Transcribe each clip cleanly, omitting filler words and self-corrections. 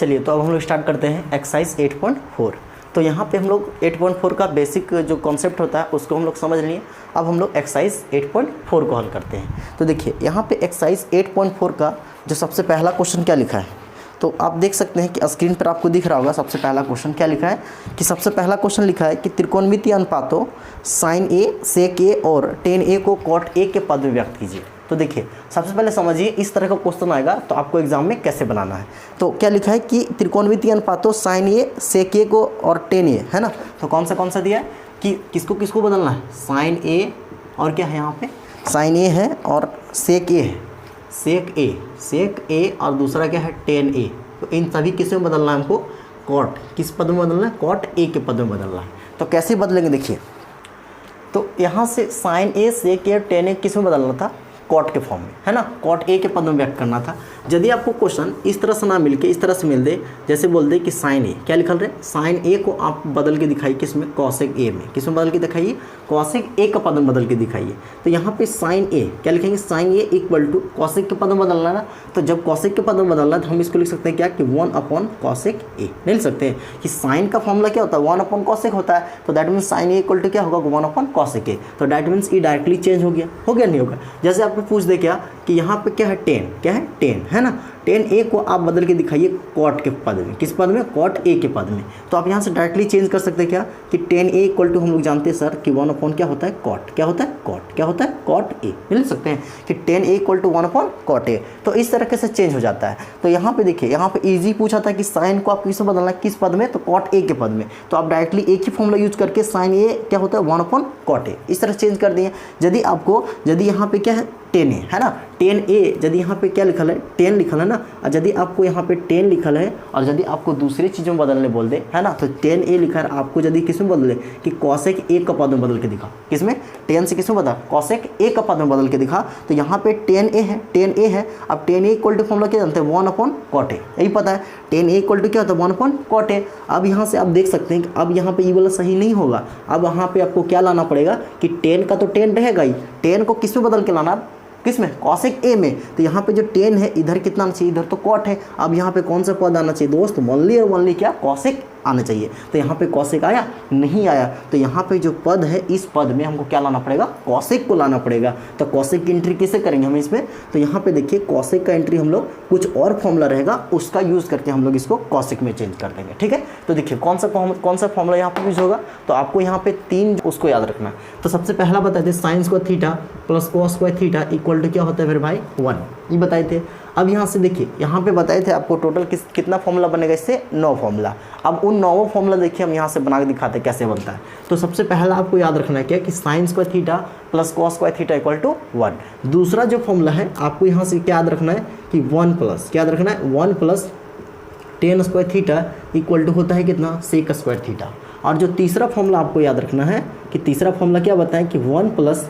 चलिए तो अब हम लोग स्टार्ट करते हैं एक्सरसाइज 8.4। तो यहाँ पे हम लोग 8.4 का बेसिक जो कॉन्सेप्ट होता है उसको हम लोग समझ लिए। अब हम लोग एक्सरसाइज 8.4 को हल करते हैं। तो देखिए यहाँ पे एक्सरसाइज 8.4 का जो सबसे पहला क्वेश्चन क्या लिखा है, तो आप देख सकते हैं कि स्क्रीन पर आपको दिख रहा होगा। सबसे पहला क्वेश्चन क्या लिखा है कि सबसे पहला क्वेश्चन लिखा है कि त्रिकोणमितीय अनुपातों sin a sec a और tan a को cot a के पद में व्यक्त कीजिए। तो देखिए सबसे पहले समझिए इस तरह का क्वेश्चन आएगा तो आपको एग्जाम में कैसे बनाना है। तो क्या लिखा है कि त्रिकोणमितीय अनुपातों sin a sec a को और tan a, है ना। तो कौन सा दिया है कि किसको किसको बदलना है, sin a और क्या है यहाँ पे sin a है और sec a है, sec a और दूसरा क्या है tan a। तो इन सभी किस में बदलना है हमको, cot किस पद में बदलना है, cot a के पद में बदलना है। तो कैसे बदलेंगे देखिए, तो यहाँ से sin a sec a tan a किस में बदलना था, कॉट के फॉर्म में, है ना। कॉट ए के पद में व्यक्त करना था। यदि आपको क्वेश्चन इस तरह से ना मिल के इस तरह से मिल दे, जैसे बोल दे कि साइन ए, क्या लिखल रहे, साइन ए को आप बदल के दिखाइए किस में, कॉसेक ए में। किस में बदल के दिखाइए, कॉसेक ए का पद में बदल के दिखाइए। तो यहाँ पे साइन ए क्या लिखेंगे, sine A equal to cosec के पद में बदलना ना। तो जब कॉसेक के पद में बदलना है तो हम इसको लिख सकते हैं क्या कि 1 कॉसेक ए। नहीं लिख सकते हैं कि साइन का फॉर्मूला क्या होता है, 1 कॉसेक होता है। तो that means sine A equal to क्या होगा, 1 कॉसेक ए। तो दैट मीन्स ये डायरेक्टली चेंज हो गया नहीं होगा। जैसे आपको पूछ दे क्या कि यहाँ पे क्या है टेन, क्या है टेन, है ना। टेन ए को आप बदल के दिखाइए कॉट के पद में, किस पद में, कॉट ए के पद में। तो आप यहाँ से डायरेक्टली चेंज कर सकते हैं क्या कि टेन ए इक्वल टू हम लोग जानते हैं सर कि 1 क्या होता है, कॉट, क्या होता है, कॉट, क्या होता है, कॉट ए। मिल सकते हैं कि tan A equal to 1 cot A. तो इस तरीके से चेंज हो जाता है। तो यहाँ पे देखिए, यहाँ पे ईजी पूछा था कि साइन को आप किस में बदलना है, किस पद में, तो कॉट ए के पद में। तो आप डायरेक्टली एक ही फॉर्मूला यूज करके साइन ए क्या होता है 1 कॉट ए, इस तरह चेंज कर दिए। यदि यहाँ पे क्या है टेन ए, है ना, टेन ए यदि यहाँ पे क्या लिखल है, टेन लिखल है ना, और यदि आपको यहाँ पे टेन लिखल है और यदि आपको दूसरी चीज़ों में बदलने बोल दे, है ना, तो टेन ए लिखा है, आपको यदि किस में बदले कि कॉसेक ए का पद में बदल के दिखा, किसमें, टेन से किस में बदल, कॉसेक ए का पद में बदल के दिखा। तो यहाँ पे टेन ए है। अब tan A equal to formula क्या जानते हैं, 1 कॉट ए, यही पता है। टेन ए इक्वल टू क्या होता है, 1 कॉट ए। अब यहाँ से आप देख सकते हैं कि अब यहाँ पे ये वाला सही नहीं होगा। अब यहाँ पे आपको क्या लाना पड़ेगा कि टेन का तो टेन रहेगा ही, टेन को किस में बदल के लाना, किस में, कॉसेक ए में। तो यहाँ पे जो टेन है इधर कितना आना चाहिए, इधर तो कॉट है। अब यहाँ पे कौन सा पद आना चाहिए दोस्त, ओनली और ओनली क्या, कॉसेक आना चाहिए। तो यहाँ पे कॉसेक आया नहीं आया। तो यहाँ पे जो पद है इस पद में हमको क्या लाना पड़ेगा, कॉसेक को लाना पड़ेगा। तो कॉसेक की एंट्री कैसे करेंगे हम इसमें, तो यहाँ पे देखिए कॉसेक का एंट्री हम लोग कुछ और फॉर्मूला रहेगा उसका यूज़ करके हम लोग इसको कॉसेक में चेंज कर देंगे, ठीक है। तो देखिए कौन सा फॉर्मूला यहाँ पे यूज होगा, तो आपको यहाँ पे 3 उसको याद रखना है। तो सबसे पहला बताए थे sine square theta plus cos square theta equal to क्या होता है मेरे भाई 1, ये बताए थे। अब यहाँ से देखिए, यहाँ पे बताए थे आपको टोटल कितना फॉर्मूला बनेगा, इससे 9 फॉर्मूला। अब उन 9 फॉर्मूला देखिए हम यहाँ से बना के दिखाते हैं कैसे बनता है। तो सबसे पहला आपको याद रखना है क्या कि sine square theta plus cos square theta equal to 1। दूसरा जो फॉर्मूला है आपको यहाँ से क्या याद रखना है कि 1 प्लस, क्या याद रखना है, 1 plus tan square theta equal to होता है कितना, सेक स्क्वायर थीटा। और जो तीसरा फॉर्मूला आपको याद रखना है कि तीसरा फॉर्मूला क्या बताएं कि 1 plus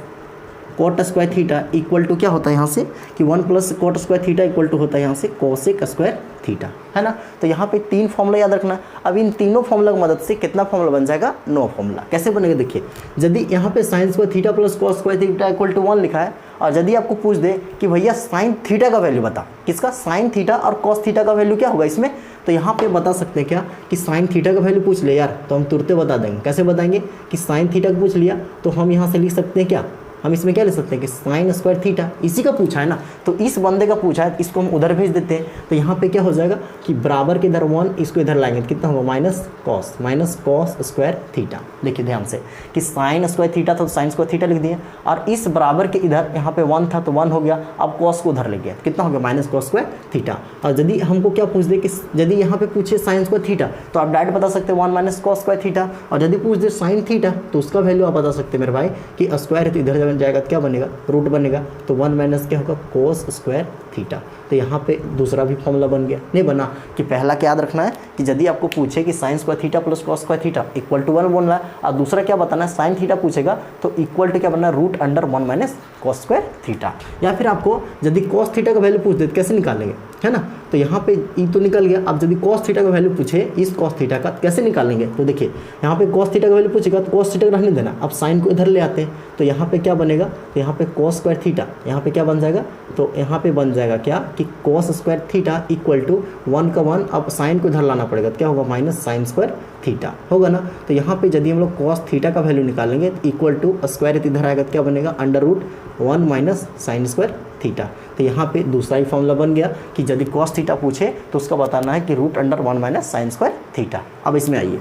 cot square theta equal to क्या होता है यहाँ से कि 1 plus cot square theta equal to होता है यहाँ से कोसेक स्क्वायर थीटा, है ना। तो यहाँ पे 3 फॉर्मूला याद रखना है। अब इन तीनों फॉर्मूला की मदद से कितना फॉर्मूला बन जाएगा, 9 फॉर्मूला। कैसे बनेगा देखिए, यदि यहाँ पे sine square theta plus cos square theta equal to 1 लिखा है और यदि आपको पूछ दे कि भैया साइन थीटा का वैल्यू बता, किसका, साइन थीटा और कॉस थीटा का वैल्यू क्या होगा इसमें, तो यहाँ पे बता सकते हैं क्या कि साइन थीटा का वैल्यू पूछ ले यार, तो हम तुरंत बता देंगे। कैसे बताएंगे कि साइन थीटा का पूछ लिया तो हम यहाँ से लिख सकते हैं क्या, हम इसमें क्या लिख सकते हैं कि साइन स्क्वायर थीटा, इसी का पूछा है ना, तो इस बंदे का पूछा है, इसको हम उधर भेज देते हैं। तो यहाँ पे क्या हो जाएगा कि बराबर के इधर 1, इसको इधर लाएंगे तो कितना होगा, माइनस कॉस स्क्वायर थीटा। देखिए ध्यान से कि साइन स्क्वायर थीटा था तो साइन स्क्वायर थीटा लिख दिए, और इस बराबर के इधर यहाँ पे 1 था तो 1 हो गया। अब कॉस को उधर ले गया, कितना हो गया, माइनस कॉस स्क्वायर थीटा। और यदि हमको क्या पूछ दे कि यदि यहाँ पे पूछे साइन स्क्वायर थीटा तो आप डायरेक्ट बता सकते हैं 1 माइनस कॉस स्क्वायर थीटा। और यदि पूछ दे साइन थीटा तो उसका वैल्यू आप बता सकते हैं मेरे भाई कि स्क्वायर है तो इधर जाएगा तो क्या बनेगा, रूट बनेगा। तो 1 माइनस क्या होगा, कोस स्क्वायर थीटा। तो यहाँ पे दूसरा भी फॉर्मूला बन गया। नहीं बना कि पहला क्या याद रखना है कि यदि आपको पूछे कि sine square theta plus cos square theta equal to 1 बोलना है, और दूसरा क्या बताना है, साइन थीटा पूछेगा तो इक्वल टू क्या बनना है, root under 1 minus cos square theta. या फिर आपको यदि कॉस थीटा का वैल्यू पूछ दे तो कैसे निकालेंगे, है ना। तो यहाँ पे ई तो निकल गया। अब यदि cos थीटा का वैल्यू पूछे इस cos थीटा का कैसे निकालेंगे, तो देखिए यहाँ पे cos थीटा का वैल्यू पूछेगा तो cos थीटा को रहने देना। अब साइन को इधर ले आते हैं तो यहाँ पे क्या बनेगा, तो यहाँ पे cos स्क्वायर थीटा, यहाँ पे क्या बन जाएगा, तो यहाँ पे बन जाएगा क्या कि cos square theta equal to 1 का 1, अब साइन को इधर लाना पड़ेगा तो क्या होगा माइनस साइन स्क्वायर थीटा होगा ना। तो यहाँ पे यदि हम लोग cos थीटा का वैल्यू निकालेंगे तो इक्वल टू स्क्वायर इधर आएगा तो क्या बनेगा under root 1 minus sine square theta. तो यहाँ पे दूसरा ही फॉर्मूला बन गया कि यदि cos थीटा पूछे तो उसका बताना है कि root under 1 minus sine square theta. अब इसमें आइए,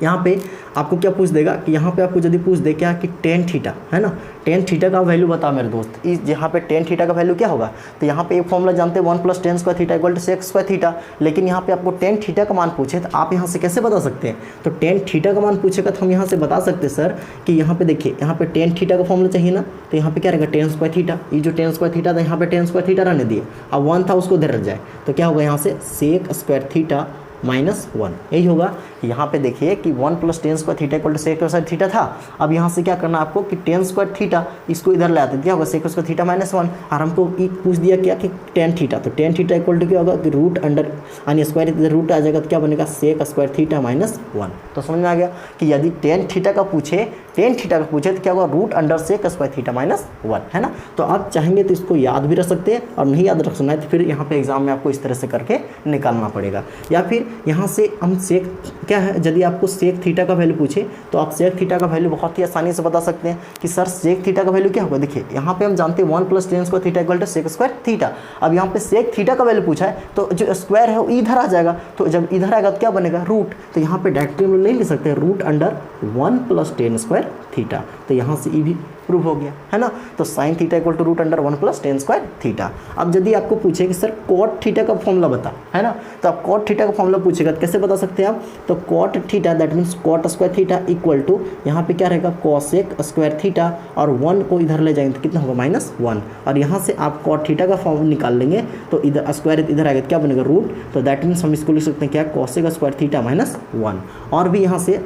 यहाँ पे आपको क्या पूछ देगा कि यहाँ पे आपको यदि पूछ दे क्या कि टेन थीटा है ना, टेन थीटा का वैल्यू बता मेरे दोस्त। इस यहाँ पे टेन थीटा का वैल्यू क्या होगा, तो यहाँ पे एक फॉर्मूला जानते हैं 1 plus tan square theta equal to sec square theta. लेकिन यहाँ पे आपको टेन थीटा का मान पूछे तो आप यहाँ से कैसे बता सकते हैं, तो टेन थीटा का मान पूछेगा तो हम यहाँ से बता सकते हैं सर कि यहाँ पे देखिए यहाँ पे टेन थीटा का फॉर्मूला चाहिए ना, तो यहाँ पे क्या रहेगा टेन स्क्वायर थीटा, ये जो टेन स्क्वायर थीटा था यहाँ पे टेन स्क्वायर थीटा रहने दिए, अब 1 था उसको इधर रह जाए तो क्या होगा यहाँ से सेक स्क्वायर थीटा -1, यही होगा। यहाँ पे देखिए कि 1 plus tan square theta equal to sec square theta था। अब यहाँ से क्या करना आपको कि टेन स्क्वायर थीटा इसको इधर ले आते हैं, क्या होगा सेक स्क्वायर थीटा -1, और हमको पूछ दिया क्या कि टेन थीटा, तो टेन थीटा इक्वल टू क्या होगा कि रूट अंडर यानी स्क्वायर इधर रूट आ जाएगा तो क्या बनेगा सेक स्क्वायर थीटा -1। तो समझ में आ गया कि यदि टेन थीटा का पूछे तो क्या होगा root under sec square theta -1, है ना। तो आप चाहेंगे तो इसको याद भी रख सकते हैं और नहीं याद रखना है तो फिर यहाँ पे एग्जाम में आपको इस तरह से करके निकालना पड़ेगा। या फिर यहाँ से हम सेक क्या है, यदि आपको सेक थीटा का वैल्यू पूछे तो आप सेक थीटा का वैल्यू बहुत ही आसानी से बता सकते हैं कि सर सेक थीटा का वैल्यू क्या होगा। देखिए यहाँ पे हम जानते हैं 1 plus tan square theta equal to sec square theta. अब यहाँ पे सेक थीटा का वैल्यू पूछा है तो जो स्क्वायर है वो इधर आ जाएगा, तो जब इधर आएगा तो क्या बनेगा रूट, तो यहाँ पे डायरेक्टली हम लोग नहीं ले सकते root under 1 plus tan square theta, तो यहाँ से ये भी प्रूव हो गया, है ना। तो sine theta equal to root under 1 plus tan square theta. अब यदि आपको पूछे कि सर कॉट थीटा का फॉर्मूला बता, है ना, तो आप कॉट थीटा का फॉर्मूला पूछेगा तो कैसे बता सकते हैं आप, तो cot theta that means cot square theta equal to यहाँ पे क्या रहेगा कॉसेक स्क्वायर थीटा, और 1 को इधर ले जाएंगे तो कितना होगा -1, और यहाँ से आप कॉट थीटा का फॉर्मूला निकाल लेंगे तो इधर स्क्वायर इधर आएगा तो क्या बनेगा रूट, तो दैट मीन्स हम इसको लिख सकते हैं क्या कॉसेक स्क्वायर थीटा -1। और भी यहाँ से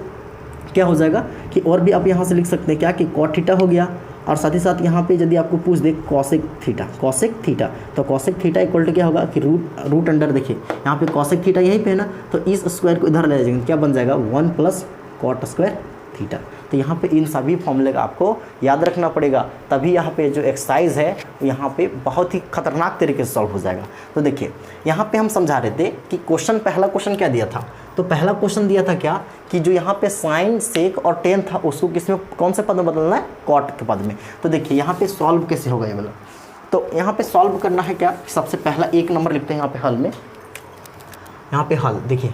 क्या हो जाएगा कि और भी आप यहाँ से लिख सकते हैं क्या कि कॉट थीटा हो गया, और साथ ही साथ यहाँ पे यदि आपको पूछ दे कॉसेक थीटा तो कॉसेक थीटा इक्वल टू क्या होगा कि रूट अंडर, देखिए यहाँ पे कॉसेक थीटा यहीं पे है ना, तो इस स्क्वायर को इधर ले जाएंगे क्या बन जाएगा 1 प्लस कॉट स्क्वायर थीटा। तो यहाँ पे इन सभी फॉर्मूले का आपको याद रखना पड़ेगा, तभी यहाँ पे जो एक्सरसाइज है यहाँ पे बहुत ही खतरनाक तरीके से सॉल्व हो जाएगा। तो देखिए यहाँ पे हम समझा रहे थे कि पहला क्वेश्चन क्या दिया था, तो पहला क्वेश्चन दिया था क्या कि जो यहाँ पे साइन सेक और टेन था उसको किसमें कौन से पद में बदलना है, कॉट के पद में। तो देखिए यहाँ पे सॉल्व कैसे होगा ये वाला, तो यहाँ पे सॉल्व करना है क्या, सबसे पहला 1 नंबर लिखते हैं यहाँ पे हल में, यहाँ पे हल देखिए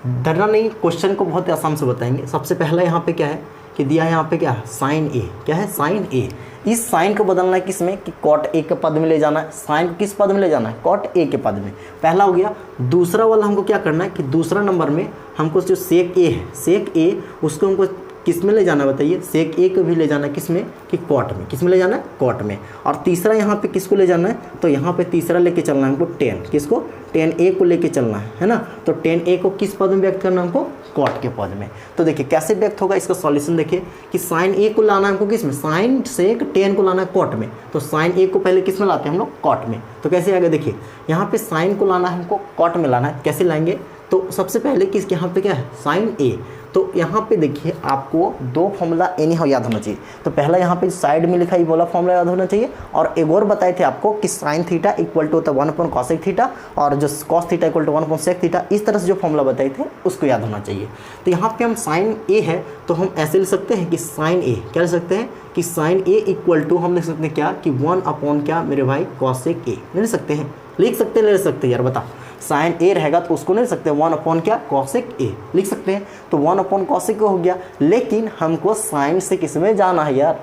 डरना नहीं, क्वेश्चन को बहुत आसान से बताएंगे। सबसे पहला यहाँ पे क्या है कि दिया है यहाँ पे क्या है साइन ए, क्या है साइन ए, इस साइन को बदलना है किस में कि कॉट ए के पद में ले जाना है, साइन को किस पद में ले जाना है कॉट ए के पद में, पहला हो गया। दूसरा वाला हमको क्या करना है कि दूसरा नंबर में हमको जो सेक ए है, सेक ए उसको हमको किस में ले जाना है बताइए, सेक ए को भी ले जाना है किस में कि कॉट में, किस में ले जाना है कॉट में। और तीसरा यहाँ पे किसको ले जाना है, तो यहाँ पे तीसरा लेके चलना है हमको टेन, किसको टेन ए को लेके चलना है ना, तो टेन ए को किस पद में व्यक्त करना है हमको कॉट के पद में। तो देखिए कैसे व्यक्त होगा इसका सॉल्यूशन देखिए कि साइन ए को लाना है हमको किस में, साइन सेक टेन को लाना है कॉट में, तो साइन ए को पहले किस में लाते हैं हम लोग कॉट में। तो कैसे आएगा देखिए यहाँ पे साइन को लाना है हमको कॉट में लाना है, कैसे लाएंगे, तो सबसे पहले किस यहाँ पे क्या है साइन ए, तो यहाँ पे देखिए आपको 2 फॉर्मूला एनी हाउ याद होना चाहिए। तो पहला यहाँ पे साइड में लिखा ये वाला फॉर्मूला याद होना चाहिए, और एक और बताए थे आपको कि साइन थीटा इक्वल टू होता है 1 अपॉन कॉसेक थीटा, और जो cos theta equal to 1 upon sec theta, इस तरह से जो फॉर्मूला बताए थे उसको याद होना चाहिए। तो यहाँ पे हम साइन ए है तो हम ऐसे लिख सकते हैं कि साइन ए क्या लिख सकते हैं कि साइन ए इक्वल टू हम लिख सकते हैं क्या कि 1 अपॉन क्या मेरे भाई कॉसेक ए, लिख सकते हैं लिख सकते हैं यार बता, साइन ए रहेगा तो उसको नहीं लिख सकते 1 अपॉन क्या कॉसेक ए लिख सकते हैं, तो 1 अपॉन कॉसेक हो गया। लेकिन हमको साइन से किस में जाना है यार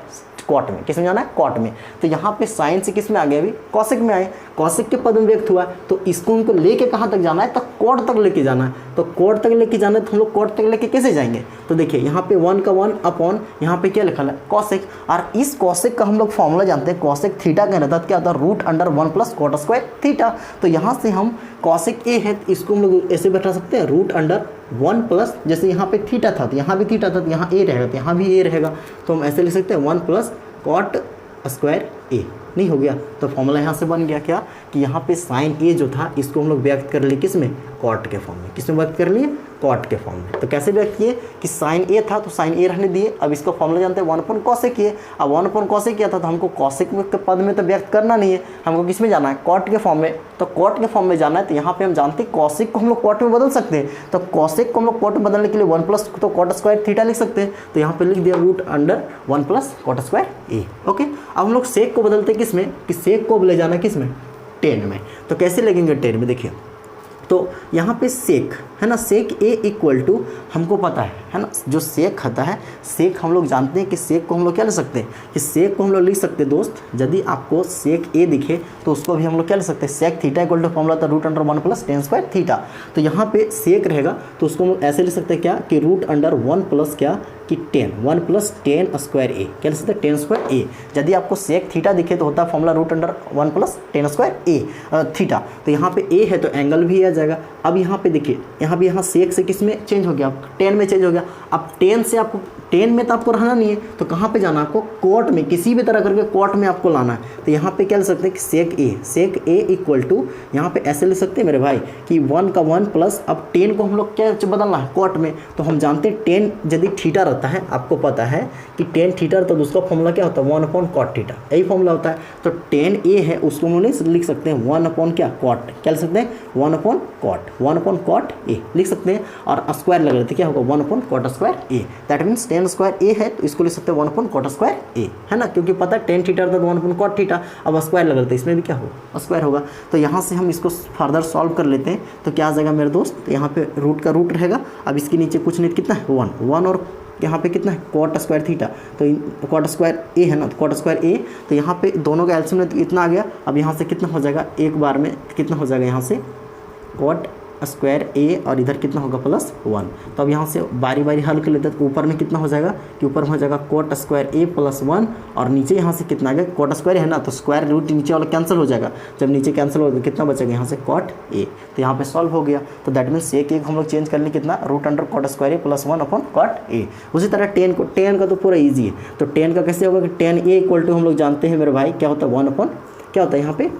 कॉट में, किस में जाना है कॉट में, तो यहाँ पे साइन से किस में आ गया अभी कॉसेक में आए, कॉसेक के पद में व्यक्त हुआ है, तो इसको हमको लेके कहाँ तक जाना है, तो कॉट तक लेके जाना है, तो कॉट तक लेके जाना है तो हम लोग कॉट तक लेके कैसे जाएंगे, तो देखिए यहाँ पे 1 का 1 अपॉन यहाँ पे क्या लिखा है कॉसेक, और इस कॉसेक का हम लोग फॉर्मूला जानते हैं कॉसेक थीटा का रहता है क्या होता है root under 1 plus cot square theta. तो यहाँ से हम कॉसेक ए है तो इसको हम लोग ऐसे बैठा सकते हैं रूट अंडर 1 प्लस, जैसे यहाँ पे थीटा था तो यहाँ भी थीटा था तो यहाँ ए रहेगा तो यहाँ भी ए रहेगा, तो हम ऐसे लिख सकते हैं 1 प्लस कॉट स्क्वायर ए, नहीं हो गया? तो फॉर्मूला यहाँ से बन गया क्या कि यहाँ पे साइन ए जो था इसको हम लोग व्यक्त कर लिए किस में, कॉट के फॉर्म में। किस में व्यक्त कर लिए, कॉट के फॉर्म में। तो कैसे व्यक्त किए कि साइन ए था तो साइन ए रहने दिए, अब इसको फॉर्मूला जानते हैं 1 कॉसेक किए। अब 1 कॉसेक किया था तो हमको कॉसेक के पद में तो व्यक्त करना नहीं है, हमको किस में जाना है, कॉट के फॉर्म में। तो कॉट के फॉर्म में जाना है तो यहाँ पे हम जानते हैं कॉसेक को हम लोग कॉट में बदल सकते हैं, तो कॉसेक को हम लोग कॉट में बदलने के लिए 1 प्लस तो कॉट स्क्वायर थीटा लिख सकते हैं। तो यहाँ पे लिख दिया root under 1 plus cot square A. Okay, अब हम लोग सेक को बदलते हैं किस में कि सेक को ले जाना किस में, टेन में। तो कैसे लगेंगे टेन में, देखिए तो यहाँ पे सेक है ना, सेक ए इक्वल टू हमको पता है ना, जो सेक खाता है सेक हम लोग जानते हैं कि सेक को हम लोग क्या ले सकते हैं कि सेक को हम लोग लिख सकते हैं दोस्त, यदि आपको सेक ए दिखे तो उसको भी हम लोग क्या ले सकते हैं, sec theta equal to formula था root under 1 plus tan square theta. तो यहाँ पे सेक रहेगा तो उसको हम लोग ऐसे लिख सकते हैं क्या कि रूट अंडर 1 प्लस क्या कि 1 प्लस टेन स्क्वायर ए, क्या लिख सकते हैं, टेन स्क्वायर ए। यदि आपको सेक थीटा दिखे तो होता है formula root under 1 plus tan square A theta. तो यहाँ पे ए है तो एंगल भी आ जाएगा। अब यहाँ पे देखिए यहाँ भी यहाँ सेक से किस में चेंज हो गया, 10 में चेंज हो गया। अब 10 से आपको 10 में तो आपको रहना नहीं है तो कहाँ पे जाना, आपको कॉट में, किसी भी तरह करके कॉट में आपको लाना है। तो यहाँ पे क्या लिख सकते हैं कि सेक ए इक्वल टू यहाँ पे ऐसे लिख सकते हैं मेरे भाई कि 1 का 1 प्लस, अब 10 को हम लोग क्या बदलना है, कॉट में। तो हम जानते हैं 10 यदि थीटा रहता है, आपको पता है कि 10 थीटा रहता है तो उसका फॉर्मूला क्या होता है 1 अपॉन कॉट थीटा, यही फॉर्मूला होता है। तो 10 ए है उसको हम लोग लिख सकते हैं 1 अपॉन क्या कॉट, क्या लिख सकते हैं 1 अपॉन कॉट ए लिख सकते हैं, और स्क्वायर लगा लेते क्या होगा 1 upon cot square A. That means 10 square A है तो इसको लिख सकते हैं 1 अपॉन कॉट स्क्वायर ए, है ना, क्योंकि पता है 10 थीटा रहता है 1 अपॉन कॉट थीटा। अब स्क्वायर लगा लेते हैं, इसमें भी क्या होगा स्क्वायर होगा। तो यहाँ से हम इसको फर्दर सॉल्व कर लेते हैं तो क्या आ जाएगा मेरे दोस्त, यहाँ पे रूट का रूट रहेगा। अब इसके नीचे कुछ नहीं, कितना है 1 और यहाँ पे कितना है कॉट स्क्वायर थीटा, तो कॉट स्क्वायर ए है ना, तो कॉट स्क्वायर ए। तो यहाँ पे दोनों का एलसीएम में तो इतना आ गया। अब यहाँ से कितना हो जाएगा, एक बार में कितना हो जाएगा यहाँ से कॉट स्क्वायर ए और इधर कितना होगा +1। तो अब यहाँ से बारी बारी हल कर लेते हैं। तो ऊपर में कितना हो जाएगा कि ऊपर में हो जाएगा कोट स्क्वायर ए +1 और नीचे यहाँ से कितना आ गया कोट स्क्वायर है ना, तो स्क्वायर रूट नीचे वाला कैंसिल हो जाएगा। जब नीचे कैंसिल हो गया कितना बचेगा यहाँ से कॉट ए, तो यहाँ पे सॉल्व हो गया। तो दैट मीन्स एक हम लोग चेंज कर लें कितना root under cot square A +1 upon cot A. उसी तरह 10 का तो पूरा ईजी है। तो 10 का कैसे होगा कि 10 ए इक्वल टू हम लोग जानते हैं मेरे भाई क्या होता है 1 अपॉन क्या होता है यहाँ पे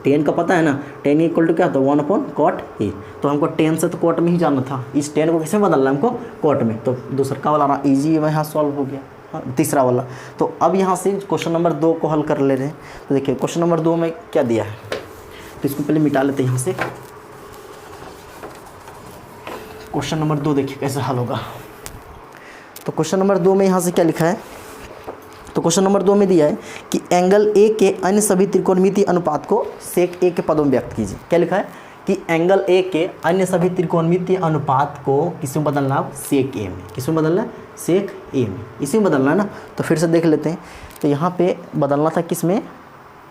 10 का पता है ना, 10 इक्वल टू क्या होता है 1 अपॉन कॉट ए। तो हमको 10 से तो कॉट में ही जाना था, इस 10 को कैसे बदलना है हमको कॉट में। तो दूसरा का वाला ईजी यहाँ सॉल्व हो गया। हाँ, तीसरा वाला। तो अब यहाँ से क्वेश्चन नंबर 2 को हल कर ले रहे हैं। तो देखिए क्वेश्चन नंबर 2 में क्या दिया है, तो इसको पहले मिटा लेते हैं यहाँ से। क्वेश्चन नंबर 2 देखिए कैसे हल होगा। तो क्वेश्चन नंबर 2 में यहाँ से क्या लिखा है, तो क्वेश्चन नंबर 2 में दिया है कि एंगल ए के अन्य सभी त्रिकोणमितीय अनुपात को सेक ए के पदों में व्यक्त कीजिए। क्या लिखा है कि एंगल ए के अन्य सभी त्रिकोणमितीय अनुपात को किस में बदलना है, सेक ए में। किस में बदलना है, सेक ए में, इसी में बदलना है ना। तो फिर से देख लेते हैं। तो यहाँ पे बदलना था किस में,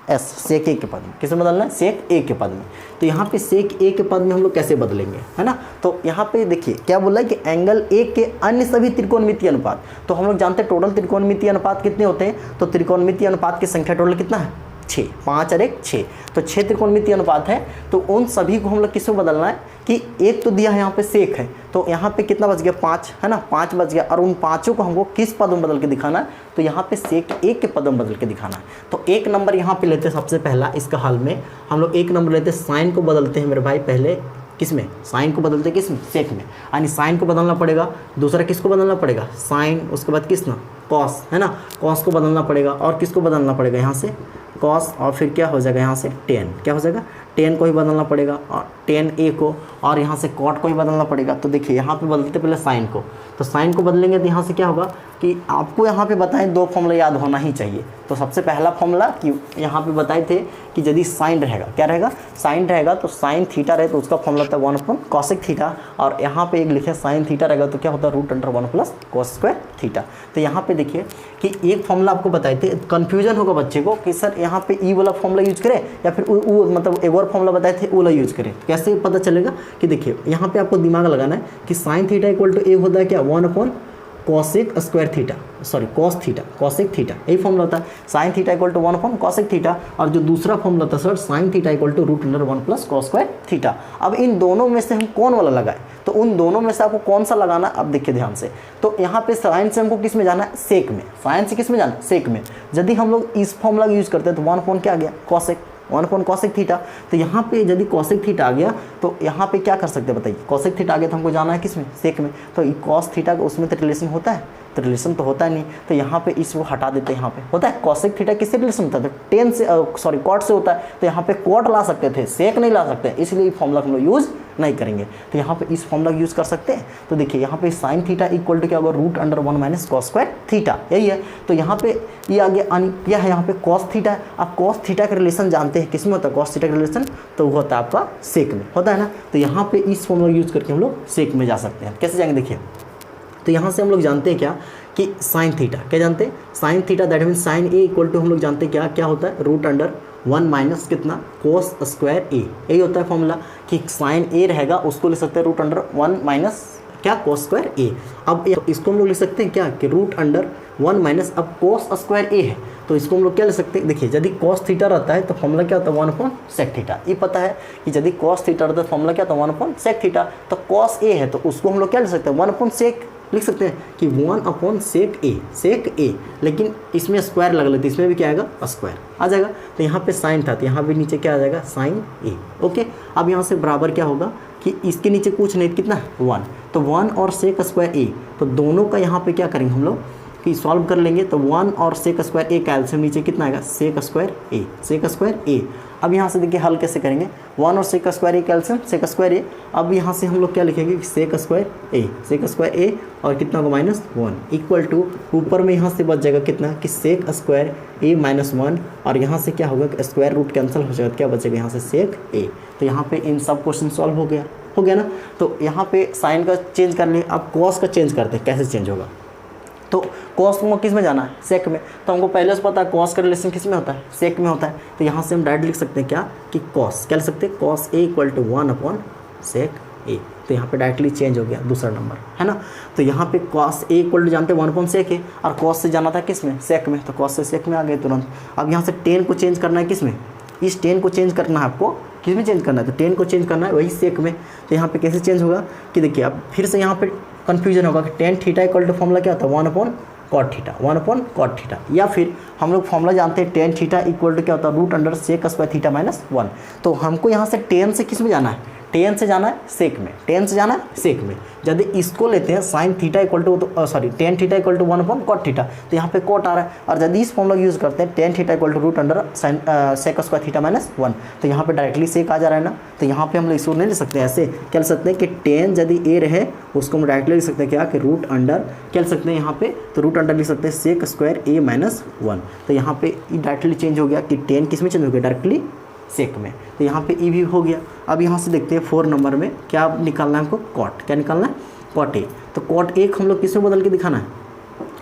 एस सेक ए के पद में। किस में बदलना है, सेक ए के पद में। तो यहाँ पे सेक ए के पद में हम लोग कैसे बदलेंगे, है ना। तो यहाँ पे देखिए क्या बोला है कि एंगल ए के अन्य सभी त्रिकोणमितीय अनुपात। तो हम लोग जानते हैं टोटल त्रिकोणमितीय अनुपात कितने होते हैं, तो त्रिकोणमितीय अनुपात की संख्या टोटल कितना है 6, 5 और 1 6। तो 6 त्रिकोणमितीय अनुपात है। तो उन सभी को हम लोग किस में बदलना है कि एक तो दिया है यहाँ पे सेक है, तो यहाँ पे कितना बच गया 5, है ना, 5 बच गया। और उन पाँचों को हमको किस पद में बदल के दिखाना है, तो यहाँ पे सेक ए के पद में बदल के दिखाना है। तो 1 नंबर यहाँ पे लेते हैं सबसे पहला, इसका हल में हम लोग 1 नंबर लेते हैं, साइन को बदलते हैं मेरे भाई पहले किस में, साइन को बदलते हैं किस में, सेक में। यानी साइन को बदलना पड़ेगा, दूसरा किसको बदलना पड़ेगा साइन, उसके बाद किस ना कॉस, है ना, कॉस को बदलना पड़ेगा। और किसको बदलना पड़ेगा यहाँ से कॉस, और फिर क्या हो जाएगा यहाँ से 10, क्या हो जाएगा 10 को ही बदलना पड़ेगा, और 10 ए को, और यहाँ से कॉट को ही बदलना पड़ेगा। तो देखिए यहाँ पे बदलते पहले साइन को, तो साइन को बदलेंगे तो यहाँ से क्या होगा कि आपको यहाँ पे बताएं 2 फॉर्मूला याद होना ही चाहिए। तो सबसे पहला फॉर्मूला कि यहाँ पे बताए थे कि यदि साइन रहेगा, क्या रहेगा साइन रहेगा, तो साइन थीटा रहे तो उसका फॉर्मूला होता है 1 अपॉन कॉसेक थीटा। और यहाँ पे एक लिखे साइन थीटा रहेगा तो क्या होता है root under 1 plus cos square theta. तो यहाँ पे देखिए कि एक फॉर्मूला आपको बताए थे, कन्फ्यूजन होगा बच्चे को कि सर यहाँ पे ई वाला फॉर्मूला यूज करें या फिर वो मतलब एक और फॉर्मूला बताए थे वो वाला यूज करें। कैसे पता चलेगा कि देखिए यहाँ पे आपको दिमाग लगाना है कि sine theta equal to A होता है क्या 1 upon cosec square theta, sorry cos theta, cosec theta, यही फॉर्मूला होता है। Sine theta equal to 1 upon cosec theta, और जो दूसरा फॉर्मूला था sir sine theta equal to root under 1 plus cos square theta. अब इन दोनों में से हम कौन वाला लगाए, तो उन दोनों में से आपको कौन सा लगाना, अब देखिए ध्यान से। तो यहाँ पे साइन से हमको किस में जाना है, सेक में। साइन से किस में जाना, सेक में। यदि हम लोग इस फॉर्मूला यूज करते हैं तो 1 अपॉन क्या आ गया, कॉसेक, 1 अपॉन कॉसेक थीटा। तो यहाँ पे यदि कॉसेक थीटा आ गया तो यहाँ पे क्या कर सकते हैं बताइए, कॉसेक थीटा आ गया तो हमको जाना है किस में, सेक में। तो कॉस थीटा का उसमें तो रिलेशन होता है, तो रिलेशन तो होता नहीं, तो यहाँ पे इसको हटा देते हैं। यहाँ पे होता है कॉसेक थीटा किससे रिलेशन होता है, तो टेन से सॉरी कॉट से होता है, तो यहाँ पे कॉट ला सकते थे, सेक नहीं ला सकते, इसलिए फॉर्मूला हम लोग यूज़ नहीं करेंगे। तो यहाँ पे इस फॉर्मूला यूज़ कर सकते हैं। तो देखिए यहाँ पे साइन थीटा इक्वल टू क्या होगा, root under 1 minus cos square theta, यही है। तो यहाँ पे ये आगे क्या है, यहाँ पे कॉस थीटा है। आप कॉस थीटा का रिलेशन जानते हैं किस में होता है, कॉस थीटा का रिलेशन तो वो होता है आपका सेक में, होता है ना। तो यहाँ पे इस फॉर्मूला यूज़ करके हम लोग सेक में जा सकते हैं। कैसे जाएंगे देखिए, तो यहाँ से हम लोग जानते हैं क्या कि साइन थीटा, क्या जानते हैं, sine theta that mean sine A equal to हम लोग जानते हैं क्या क्या होता है, रूट अंडर 1 माइनस कितना, कोस स्क्वायर ए। यही होता है फॉर्मूला कि साइन ए रहेगा उसको लिख सकते हैं रूट अंडर 1 माइनस क्या, कोस स्क्वायर ए। अब इसको हम लोग लिख सकते हैं क्या कि रूट अंडर 1 माइनस, अब कोस स्क्वायर ए है तो इसको हम लोग क्या लिख सकते हैं, देखिए यदि कॉस थीटा रहता है तो फॉर्मूला क्या होता है 1 अपॉन सेक थीटा। ये पता है कि यदि कॉस थीटा रहता है फॉर्मूला क्या होता है 1 अपॉन सेक थीटा। तो कॉस ए है तो उसको हम लोग क्या लिख सकते हैं 1 अपॉन सेक लिख सकते हैं कि 1 अपॉन सेक ए, लेकिन इसमें स्क्वायर लगा लेते, इसमें भी क्या आएगा, स्क्वायर आ जाएगा। तो यहाँ पे साइन था तो यहाँ पे नीचे क्या आ जाएगा, साइन ए। ओके, अब यहाँ से बराबर क्या होगा कि इसके नीचे कुछ नहीं, कितना 1, तो 1 और सेक स्क्वायर ए, तो दोनों का यहाँ पे क्या करेंगे हम लोग कि सॉल्व कर लेंगे। तो 1 और सेक स्क्वायर ए का एलसीएम नीचे कितना आएगा, सेक स्क्वायर ए। अब यहाँ से देखिए हल कैसे करेंगे, 1 और सेक स्क्वायर ए का एलसीएम सेक स्क्वायर ए। अब यहाँ से हम लोग क्या लिखेंगे कि सेक स्क्वायर ए और कितना होगा -1 इक्वल टू, ऊपर में यहाँ से बच जाएगा कितना कि सेक स्क्वायर ए -1, और यहाँ से क्या होगा कि स्क्वायर रूट कैंसिल हो जाएगा, क्या बचेगा यहाँ से सेक ए। तो यहाँ पे इन सब क्वेश्चन सॉल्व हो गया ना। तो यहाँ पे साइन का चेंज कर लें, अब कॉस का चेंज करते हैं, कैसे चेंज होगा। तो कॉस को किस में जाना है, सेक में। तो हमको पहले से पता है कॉस का रिलेशन किस में होता है, सेक में होता है। तो यहाँ से हम डायरेक्ट लिख सकते हैं क्या कि कॉस, क्या लिख सकते हैं, cos A equal to 1 upon sec A. तो यहाँ पे डायरेक्टली चेंज हो गया दूसरा नंबर, है ना। तो यहाँ पे कॉस ए इक्वल टू जानते हैं 1 अपॉन सेक ए, और कॉस से जाना था किस में, सेक में, तो कॉस से सेक में आ गए तुरंत। अब यहाँ से टेन को चेंज करना है किस में, इस टेन को चेंज करना है आपको, किस में चेंज करना है, तो टेन को चेंज करना है वही सेक में। तो यहाँ पे कैसे चेंज होगा कि देखिए अब फिर से यहाँ पे कन्फ्यूजन होगा कि tan theta equal to formula क्या होता है 1 अपॉन कॉट थीटा, या फिर हम लोग फॉर्मूला जानते हैं टेन थीटा इक्वल टू क्या होता है root under sec square theta -1। तो हमको यहाँ से टेन से किस में जाना है, टेन से जाना है सेक में, यदि इसको लेते हैं sine theta equal to tan theta equal to 1 upon cot theta, तो यहाँ पे कॉट आ रहा है। और यदि इस फॉर्मूला यूज़ करते हैं tan theta equal to root under sine sec square theta -1, तो यहाँ पे डायरेक्टली सेक आ जा रहा है ना। तो यहाँ पे हम लोग इसको नहीं लिख सकते, ऐसे क्या लिख सकते हैं कि टेन यदि ए रहे उसको हम डायरेक्टली लिख सकते हैं क्या कि रूट अंडर, क्या लिख सकते हैं यहाँ पे, तो रूट अंडर लिख सकते हैं सेक स्क्वायर ए -1। तो यहाँ पे डायरेक्टली चेंज हो गया कि टेन किस में चेंज हो गया, डायरेक्टली सेक में। तो यहाँ पे ई भी हो गया। अब यहाँ से देखते हैं 4 नंबर में क्या निकालना है हमको, कॉट, क्या निकालना है, कॉट ए। तो कॉट ए हम लोग किस में बदल के दिखाना है,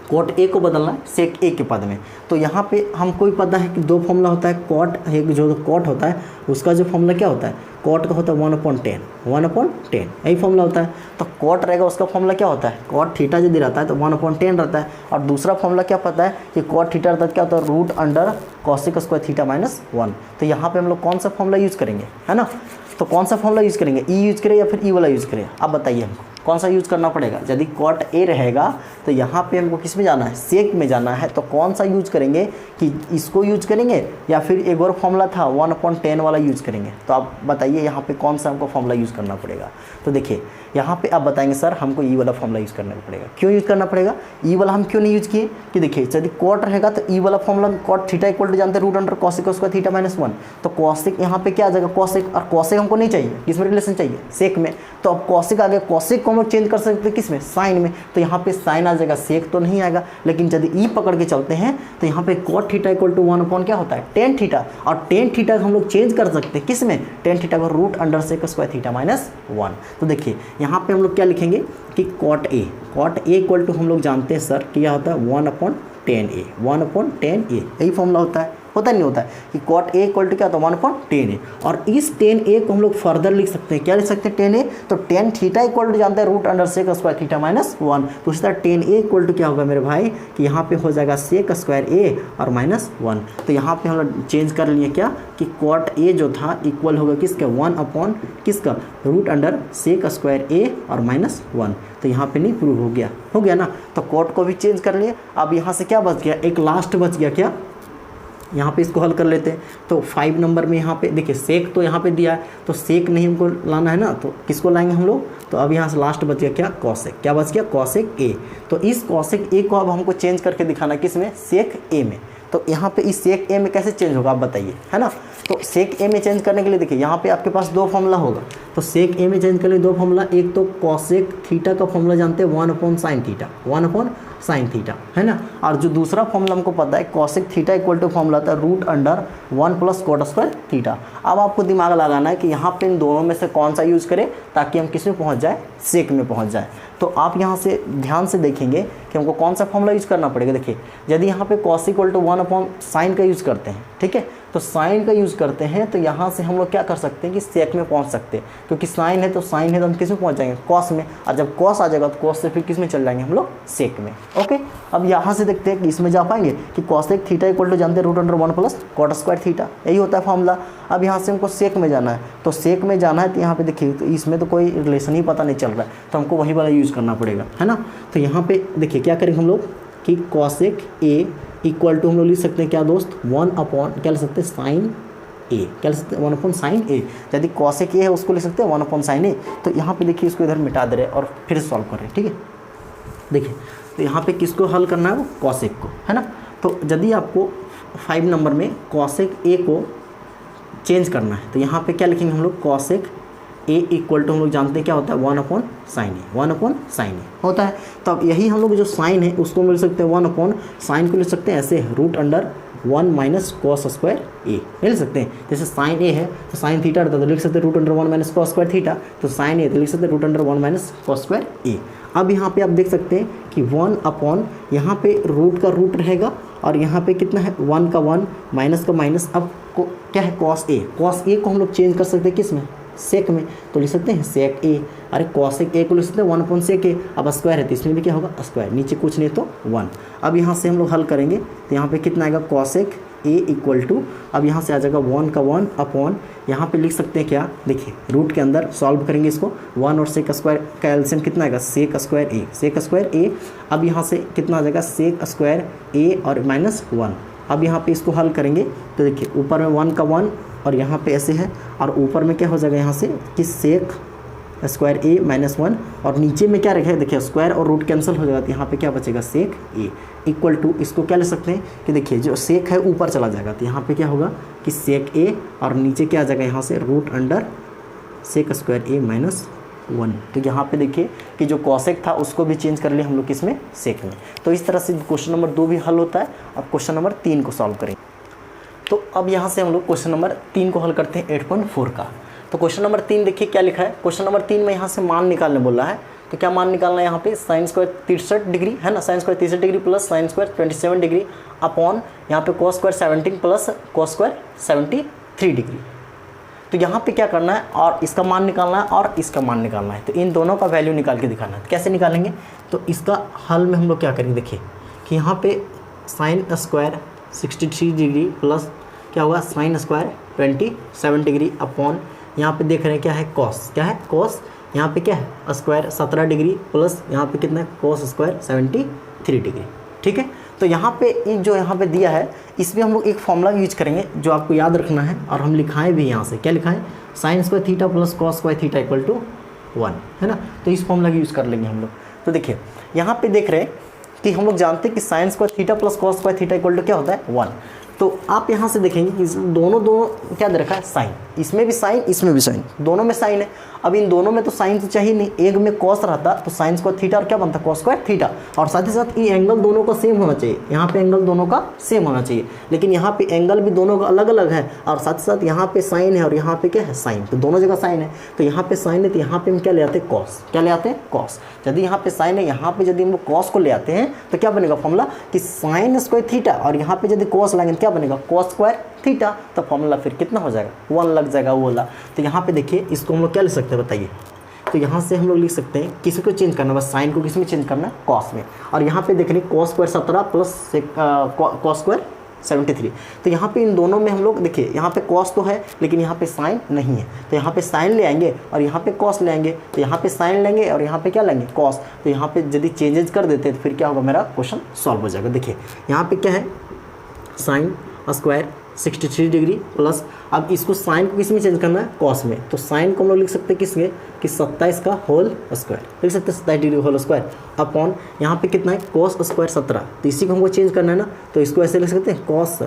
कॉट ए को बदलना है सेक ए के पद में। तो यहाँ पे हमको ही पता है कि 2 फॉर्मूला होता है, कॉट एक जो कॉट होता है उसका जो फॉर्मूला क्या होता है, कॉट का होता है 1 अपॉन 10, यही फॉर्मूला होता है। तो कॉट रहेगा उसका फॉर्मूला क्या होता है, कॉट थीटा यदि रहता है तो 1 अपॉन 10 रहता है। और दूसरा फॉर्मूला क्या पता है कि कॉट थीटा रहता है क्या होता है, root under cosec square theta -1। तो यहाँ पे हम लोग कौन सा फॉर्मूला यूज़ करेंगे, है ना। तो कौन सा फॉर्मूला यूज़ करेंगे, ई यूज़ करें या फिर ई वाला यूज़ करें, आप बताइए हमको कौन सा यूज़ करना पड़ेगा। यदि कॉट ए रहेगा तो यहाँ पे हमको किस में जाना है, सेक में जाना है। तो कौन सा यूज़ करेंगे कि इसको यूज़ करेंगे या फिर एक और फॉर्मूला था 1 अपॉन 10 वाला यूज़ करेंगे। तो आप बताइए यहाँ पे कौन सा हमको फॉर्मूला यूज़ करना पड़ेगा। तो देखिए यहाँ पे आप बताएंगे सर हमको ई वाला फॉर्मूला यूज़ करना पड़ेगा। क्यों यूज़ करना पड़ेगा, ई वाला हम क्यों नहीं यूज़ किए कि देखिए यदि कॉट रहेगा तो ई वाला formula cot theta equal to जानते हैं root under cosec square theta -1। तो कॉसेक यहाँ पे क्या आ जाएगा, कॉसेक, और कॉसेक हमको नहीं चाहिए, किसमें रिलेशन चाहिए, सेक में। तो अब कॉसेक आ गया, कॉसेक को हम लोग चेंज कर सकते हैं किस में, साइन में। तो यहाँ पे साइन आ जाएगा, सेक तो नहीं आएगा। लेकिन यदि ई पकड़ के चलते हैं तो यहाँ पे cot theta equal to 1 upon क्या होता है, टेन थीटा, और टेन थीटा हम लोग चेंज कर सकते हैं किस में, टेन थीटा को root under sec square theta -1। तो देखिए यहाँ पे हम लोग क्या लिखेंगे कि कॉट ए इक्वल टू हम लोग जानते हैं सर कि क्या होता है 1 अपॉन 10 ए, 1 अपॉन 10 ए, यही फॉर्मूला होता है। होता नहीं होता है कि कॉट ए इक्वल टू क्या होता है 1/10 ए, और इस 10 को हम लोग फर्दर लिख सकते हैं, क्या लिख सकते हैं 10 तो tan थीटा इक्वल टू जानते हैं root under sec square theta minus 1। तो इस तरह tan इक्वल टू क्या होगा मेरे भाई कि यहाँ पे हो जाएगा सेक स्क्वायर ए और माइनस 1। तो यहाँ पे हम लोग चेंज कर लिए क्या कि कॉट ए जो था इक्वल होगा किसका 1 किसका रूट अंडर सेक स्क्वायर ए और माइनस 1। तो यहाँ पे नहीं प्रूव हो गया ना। तो कॉट को भी चेंज कर लिए। अब यहाँ से क्या बच गया, एक लास्ट बच गया, क्या यहाँ पे इसको हल कर लेते हैं। तो 5 नंबर में यहाँ पे देखिए सेक तो यहाँ पे दिया है, तो सेक नहीं हमको लाना है ना, तो किसको लाएंगे हम लोग। तो अब यहाँ से लास्ट बच गया क्या कॉसेक, क्या बच गया कॉसेक ए। तो इस कॉसेक ए को अब हमको चेंज करके दिखाना किस में, सेक ए में। तो यहाँ पे इस सेक ए में कैसे चेंज होगा आप बताइए, है ना। तो सेक ए में चेंज करने के लिए देखिए यहाँ पे आपके पास दो फॉर्मूला होगा। तो सेक ए में चेंज करने के लिए दो फॉर्मूला, एक तो कॉसेक थीटा का फॉर्मूला जानते हैं 1/sin थीटा, 1/sin थीटा, है ना। और जो दूसरा फॉर्मूला हमको पता है cosec theta equal to formula था root under 1 + cot square theta. अब आपको दिमाग लगाना है कि यहाँ पे इन दोनों में से कौन सा यूज़ करें ताकि हम किस में पहुँच जाए, सेक में पहुँच जाए। तो आप यहाँ से ध्यान से देखेंगे कि हमको कौन सा फॉर्मूला यूज़ करना पड़ेगा। देखिए यदि यहाँ पे cos इक्वल टू 1/sin का यूज़ करते हैं, ठीक है, तो साइन का यूज़ करते हैं, तो यहाँ से हम लोग क्या कर सकते हैं कि सेक में पहुँच सकते हैं, क्योंकि साइन है तो हम किस में पहुँच जाएंगे, कॉस में। और जब कॉस आ जाएगा तो कॉस से फिर किस में चल जाएंगे हम लोग, सेक में। ओके, अब यहाँ से देखते हैं कि इसमें जा पाएंगे कि कॉसेक थीटा इक्वल टू जानते हैं root under 1 + cot square theta, यही होता है फॉर्मूला। अब यहाँ से हमको सेक में जाना है, तो सेक में जाना है तो यहाँ पे देखिए तो इसमें तो कोई रिलेशन ही पता नहीं चल रहा है, तो हमको वही वाला यूज़ करना पड़ेगा, है ना। तो यहाँ पे देखिए क्या करेंगे हम लोग कि कॉसेक ए इक्वल टू हम लोग लिख सकते हैं क्या दोस्त, क्या लिख सकते हैं साइन ए, क्या लिख सकते हैं 1/sin ए। यदि कॉसेक ए है उसको लिख सकते हैं 1/sin ए। तो यहाँ पे देखिए इसको इधर मिटा दे रहे और फिर सॉल्व कर रहे हैं, ठीक है। देखिए तो यहाँ पे किसको हल करना है, वो कॉसेक को, है ना। तो यदि आपको 5 नंबर में कॉसेक ए को चेंज करना है तो यहाँ पे क्या लिखेंगे हम लोग, कॉसेक ए इक्वल टू हम लोग जानते हैं क्या होता है 1/sin ए, 1/sin ए होता है। तो अब यही हम लोग जो साइन है उसको मिल सकते हैं 1/sin को लिख सकते हैं ऐसे रूट अंडर 1 - cos स्क्वायर ए मिल सकते हैं। जैसे साइन ए है तो साइन थीटा रहता है तो लिख सकते हैं root under 1 - cos square theta, तो साइन ए तो लिख सकते हैं root under 1 - cos square A. अब यहाँ पे आप देख सकते हैं कि 1/ यहाँ पे रूट का रूट रहेगा और यहाँ पे कितना है 1 का 1 माइनस का माइनस। अब क्या है cos ए को हम लोग चेंज कर सकते हैं किस में, सेक में, तो लिख सकते हैं सेक ए। अरे कॉसेक ए को लिख सकते हैं 1/sec ए। अब स्क्वायर है तो इसमें भी क्या होगा स्क्वायर, नीचे कुछ नहीं तो 1। अब यहाँ से हम लोग हल करेंगे तो यहाँ पे कितना आएगा कॉसेक ए इक्वल टू, अब यहाँ से आ जाएगा 1 का 1 अपॉन, यहाँ पे लिख सकते हैं क्या, देखिए रूट के अंदर सॉल्व करेंगे इसको, 1 और सेक स्क्वायर का एलसीएम कितना आएगा सेक स्क्वायर ए। अब यहाँ से कितना आ जाएगा सेक स्क्वायर ए और -1। अब यहाँ पे इसको हल करेंगे तो देखिए ऊपर में 1 का 1 और यहाँ पे ऐसे है, और ऊपर में क्या हो जाएगा यहाँ से कि सेक स्क्वायर ए -1, और नीचे में क्या रखेगा देखिए स्क्वायर और रूट कैंसिल हो जाएगा, तो यहाँ पे क्या बचेगा सेक ए इक्वल टू, इसको क्या ले सकते हैं कि देखिए जो सेक है ऊपर चला जाएगा तो यहाँ पे क्या होगा कि सेक ए और नीचे क्या आ जाएगा यहाँ से root under sec square A -1। तो यहाँ पे देखिए कि जो कॉसेक था उसको भी चेंज कर लिए हम लोग किसमें, सेक में। तो इस तरह से क्वेश्चन नंबर 2 भी हल होता है। अब क्वेश्चन नंबर 3 को सॉल्व करेंगे। तो अब यहाँ से हम लोग क्वेश्चन नंबर 3 को हल करते हैं 8.4 का। तो क्वेश्चन नंबर 3 देखिए क्या लिखा है, क्वेश्चन नंबर 3 में यहाँ से मान निकालने बोला है। तो क्या मान निकालना है यहाँ पे, साइन स्क्वायर 63 डिग्री है ना, sine square 63 degree plus sine square 27 degree upon यहाँ पे cos square 17 plus cos square 73 degree. तो यहाँ पे क्या करना है, और इसका मान निकालना है और इसका मान निकालना है। तो इन दोनों का वैल्यू निकाल के दिखाना है। कैसे निकालेंगे, तो इसका हल में हम लोग क्या करेंगे, देखिए कि यहाँ पे साइन स्क्वायर 63 डिग्री प्लस क्या होगा साइन स्क्वायर 27 डिग्री अपॉन यहाँ पे देख रहे हैं क्या है कॉस, क्या है कॉस, यहाँ पे क्या है स्क्वायर 17 डिग्री प्लस यहाँ पे कितना है कॉस स्क्वायर 73 डिग्री। ठीक है, तो यहाँ पे एक जो यहाँ पे दिया है इसमें हम लोग एक फॉर्मूला यूज करेंगे जो आपको याद रखना है, और हम लिखाएं भी यहाँ से, क्या लिखाएं, sine square theta plus cos square theta equal to 1, है ना। तो इस फॉर्मूला का यूज़ कर लेंगे हम लोग। तो देखिए यहाँ पे देख रहे हैं कि हम लोग जानते हैं कि sine square theta plus cos square theta equal to क्या होता है 1। तो आप यहाँ से देखेंगे कि दोनों क्या दे रखा है साइन, इसमें भी साइन इसमें भी साइन, दोनों में साइन है। अब इन दोनों में तो साइन तो चाहिए नहीं, एक में कॉस रहता तो साइन स्क्वायर थीटा और क्या बनता कॉस स्क्वायर थीटा, और साथ ही साथ ये एंगल दोनों का सेम होना चाहिए, यहाँ पे एंगल दोनों का सेम होना चाहिए। लेकिन यहाँ पे एंगल भी दोनों का अलग अलग है, और साथ ही साथ यहाँ पे साइन है और यहाँ पे क्या है साइन, तो दोनों जगह साइन है। तो यहाँ पे साइन है तो यहाँ पे हम क्या ले आते हैं कॉस, क्या ले आते हैं कॉस। यदि यहाँ पे साइन है, यहाँ पे यदि हम कॉस को ले आते हैं तो क्या बनेगा फॉर्मूला कि साइन स्क्वायर थीटा, और यहाँ पे यदि कॉस लाएंगे क्या क्या बनेगा कॉस स्क्वायर थीटा, तो फॉर्मूला फिर कितना हो जाएगा 1 लग जाएगा वो वाला। तो यहाँ पे देखिए इसको हम लोग क्या लिख सकते हैं बताइए, तो यहाँ से हम लोग लिख सकते हैं किसी को चेंज करना, बस साइन को किसी में चेंज करना है कॉस में, और यहाँ पे देख रहे cos square 17 plus cos square 73। तो यहाँ पे इन दोनों में हम लोग देखिए यहाँ पे कॉस तो है लेकिन यहाँ पे साइन नहीं है, तो यहाँ पे साइन ले आएंगे और यहाँ पे कॉस ले आएंगे, तो यहाँ पे साइन लेंगे और यहाँ पे क्या लेंगे कॉस। तो यहाँ पे यदि चेंजेस कर देते हैं तो फिर क्या होगा, मेरा क्वेश्चन सॉल्व हो जाएगा। देखिए यहाँ पे क्या है साइन स्क्वायर 63 डिग्री प्लस, अब इसको साइन को किस में चेंज करना है कॉस में, तो साइन को हम लोग लिख सकते हैं किसमें कि 27 का होल स्क्वायर, लिख सकते हैं 27 डिग्री होल स्क्वायर अपॉन यहाँ पे कितना है कॉस स्क्वायर 17, तो इसी को हमको चेंज करना है ना, तो इसको ऐसे लिख सकते हैं कॉस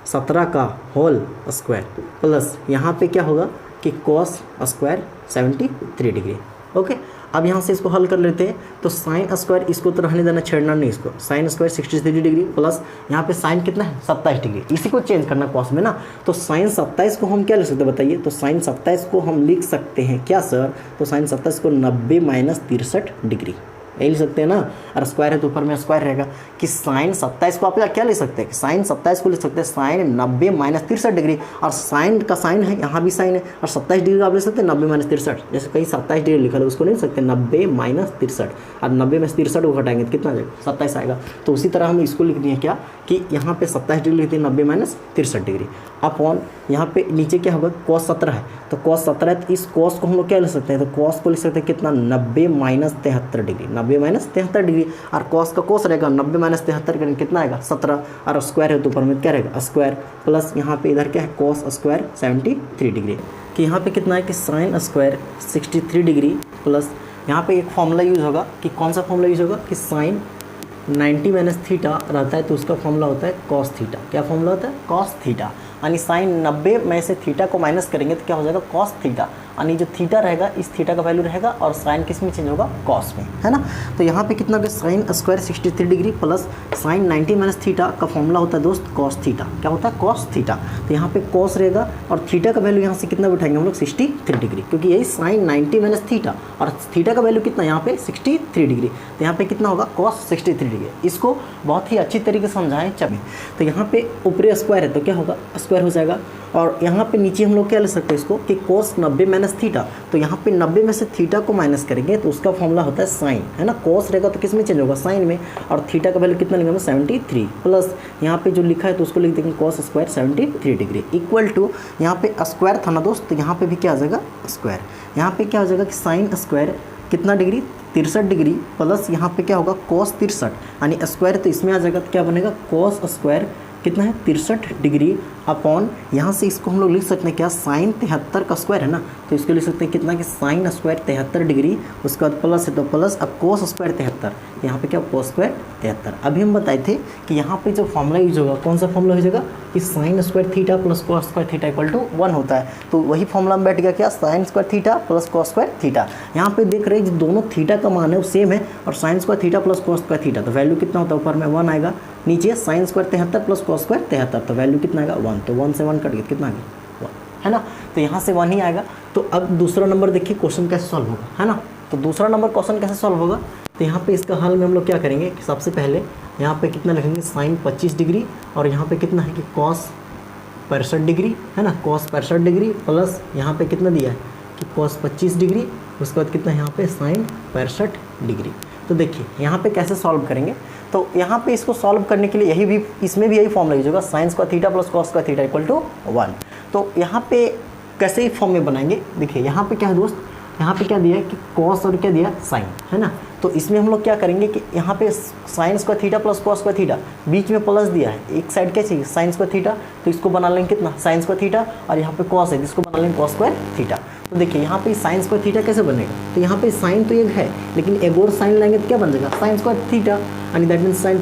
17 का होल स्क्वायर प्लस यहाँ पे क्या होगा कि कॉस स्क्वायर 73 डिग्री। ओके, अब यहाँ से इसको हल कर लेते हैं, तो साइन स्क्वायर इसको तो रहने देना, छेड़ना नहीं इसको, साइन स्क्वायर 63 डिग्री प्लस यहाँ पे साइन कितना है 27 डिग्री, इसी को चेंज करना कॉस में ना, तो साइन 27 को हम क्या लिख सकते हैं बताइए, तो साइन 27 को हम लिख सकते हैं क्या सर, तो साइन 27 को 90 माइनस 63 डिग्री यही लिख सकते हैं ना, और स्क्वायर है तो ऊपर में स्क्वायर रहेगा कि साइन 27 को आप क्या लिख सकते हैं, साइन 27 को लिख सकते हैं साइन 90 माइनस 63 डिग्री, और साइन का साइन है यहाँ भी साइन है, और 27 डिग्री आप लिख सकते हैं 90 माइनस 63, जैसे कहीं 27 डिग्री लिखा है उसको नहीं लिख सकते 90 माइनस 63, और 90 में 63 को घटाएंगे तो कितना आ जाएगा 27 आएगा। तो उसी तरह हम इसको लिख दिए क्या कि यहाँ पे 27 डिग्री लिखते हैं 90 माइनस 63 डिग्री अपॉन यहाँ पे नीचे क्या होगा कॉस 17 है, तो कॉस 17 है तो इस कॉस को हम लोग क्या लिख सकते हैं, तो कॉस को लिख सकते हैं कितना 90 माइनस 73 डिग्री, 90 माइनस 73 डिग्री, और कॉस का कॉस रहेगा 90 माइनस 73 करेंगे कितना आएगा 17, और स्क्वायर है तो ऊपर में क्या रहेगा स्क्वायर प्लस यहाँ पे इधर क्या है कॉस स्क्वायर 73 डिग्री, कि यहाँ पे कितना है कि साइन स्क्वायर 63 डिग्री प्लस यहाँ पे एक फॉर्मूला यूज़ होगा कि कौन सा फॉर्मूला यूज़ होगा कि साइन 90 माइनस थीटा रहता है तो उसका फॉर्मूला होता है कॉस थीटा, क्या फॉर्मूला होता है कॉस थीटा, यानी साइन 90 में से थीटा को माइनस करेंगे तो क्या हो जाएगा कॉस थीटा, यानी जो थीटा रहेगा इस थीटा का वैल्यू रहेगा और साइन किस में चेंज होगा कॉस में, है ना। तो यहाँ पे कितना होगा sine square 63 degree plus sign 90 minus theta का फॉर्मूला होता है दोस्त कॉस थीटा, क्या होता है कॉस थीटा, तो यहाँ पे कॉस रहेगा और थीटा का वैल्यू यहाँ से कितना बैठाएंगे हम लोग 63 डिग्री, क्योंकि यही साइन 90 माइनस थीटा और थीटा का वैल्यू कितना यहाँ पे 63 डिग्री, तो यहाँ पे कितना होगा कॉस 63 डिग्री। इसको बहुत ही अच्छी तरीके से समझाएं चलें, तो यहाँ पे ऊपरी स्क्वायर है तो क्या होगा स्क्वायर हो जाएगा, और यहाँ पे नीचे हम लोग क्या ले सकते हैं इसको कि कोस 90 माइनस थीटा, तो यहाँ पे 90 में से थीटा को माइनस करेंगे तो उसका फॉर्मूला होता है साइन, है ना, कोस रहेगा तो किस में चेंज होगा साइन में, और थीटा का वैल्यू कितना लेंगे 73 प्लस यहाँ पे जो लिखा है तो उसको लिख देंगे cos square 73 degree equal to यहाँ पे स्क्वायर था ना दोस्त, तो यहाँ पे भी क्या आ जाएगा स्क्वायर, यहाँ पे क्या हो जाएगा कि साइन स्क्वायर कितना डिग्री 63 डिग्री प्लस यहाँ पे क्या होगा कोस 63, यानी स्क्वायर तो इसमें आ जाएगा तो क्या बनेगा कोस स्क्वायर कितना है 63 डिग्री अपॉन यहाँ से इसको हम लोग लिख सकते हैं क्या साइन 73 का स्क्वायर है ना, तो इसको लिख सकते हैं कितना कि साइन स्क्वायर 73 डिग्री, उसके बाद प्लस है तो प्लस, अब कोस स्क्वायर 73, यहाँ पे क्या कोस स्क्वायर 73। अभी हम बताए थे कि यहाँ पे जो फॉर्मूला यूज होगा कौन सा फॉर्मूला हो जाएगा कि sine square theta plus cos square theta equal to 1 होता है, तो वही फॉर्मूला में बैठ गया क्या sign square theta plus cos square theta. यहाँ पे देख रहे हैं दोनों थीटा का मान है वो सेम है, और sign square theta plus cos square theta, तो वैल्यू कितना होता है ऊपर में 1 आएगा, नीचे sine square 73 plus cos square 73, तो वैल्यू कितना आएगा 1, तो 1 से 1 कट गया कितना आ गया 1, है ना, तो यहाँ से 1 ही आएगा। तो अब दूसरा नंबर देखिए क्वेश्चन कैसे सॉल्व होगा, है ना, तो दूसरा नंबर क्वेश्चन कैसे सॉल्व होगा, तो यहाँ पे इसका हल में हम लोग क्या करेंगे कि सबसे पहले यहाँ पे कितना लिखेंगे साइन 25 डिग्री, और यहाँ पे कितना है कि कॉस 65 डिग्री, है ना, कॉस 65 डिग्री प्लस यहाँ पे कितना दिया है कि कॉस 25 डिग्री, उसके बाद कितना यहाँ पे साइन 65 डिग्री। तो देखिए यहाँ पे कैसे सॉल्व करेंगे, तो यहाँ पे इसको सॉल्व करने के लिए यही भी इसमें भी यही फॉर्मूला यूज होगा sine square theta plus cos square theta equal to 1। तो यहाँ पे कैसे ही फॉर्म में बनाएंगे, देखिए यहाँ पे क्या है दोस्त, यहाँ पे क्या दिया है कि कॉस और क्या दिया साइन, है ना, तो इसमें हम लोग क्या करेंगे कि यहाँ पे sine square theta plus cos square theta, बीच में प्लस दिया है, एक साइड क्या चाहिए साइन स्क्वायर थीटा, तो इसको बना लेंगे कितना साइन स्क्वायर थीटा, और यहाँ पे कॉस है जिसको बना लेंगे कॉस स्क्वायर थीटा। तो देखिए यहाँ पे साइन स्क्वायर थीटा कैसे बनेगा, तो यहाँ पे साइन तो एक है लेकिन एक और साइन लाएंगे तो क्या बन जाएगा साइन स्क्वायर थीटा, यानी that means sine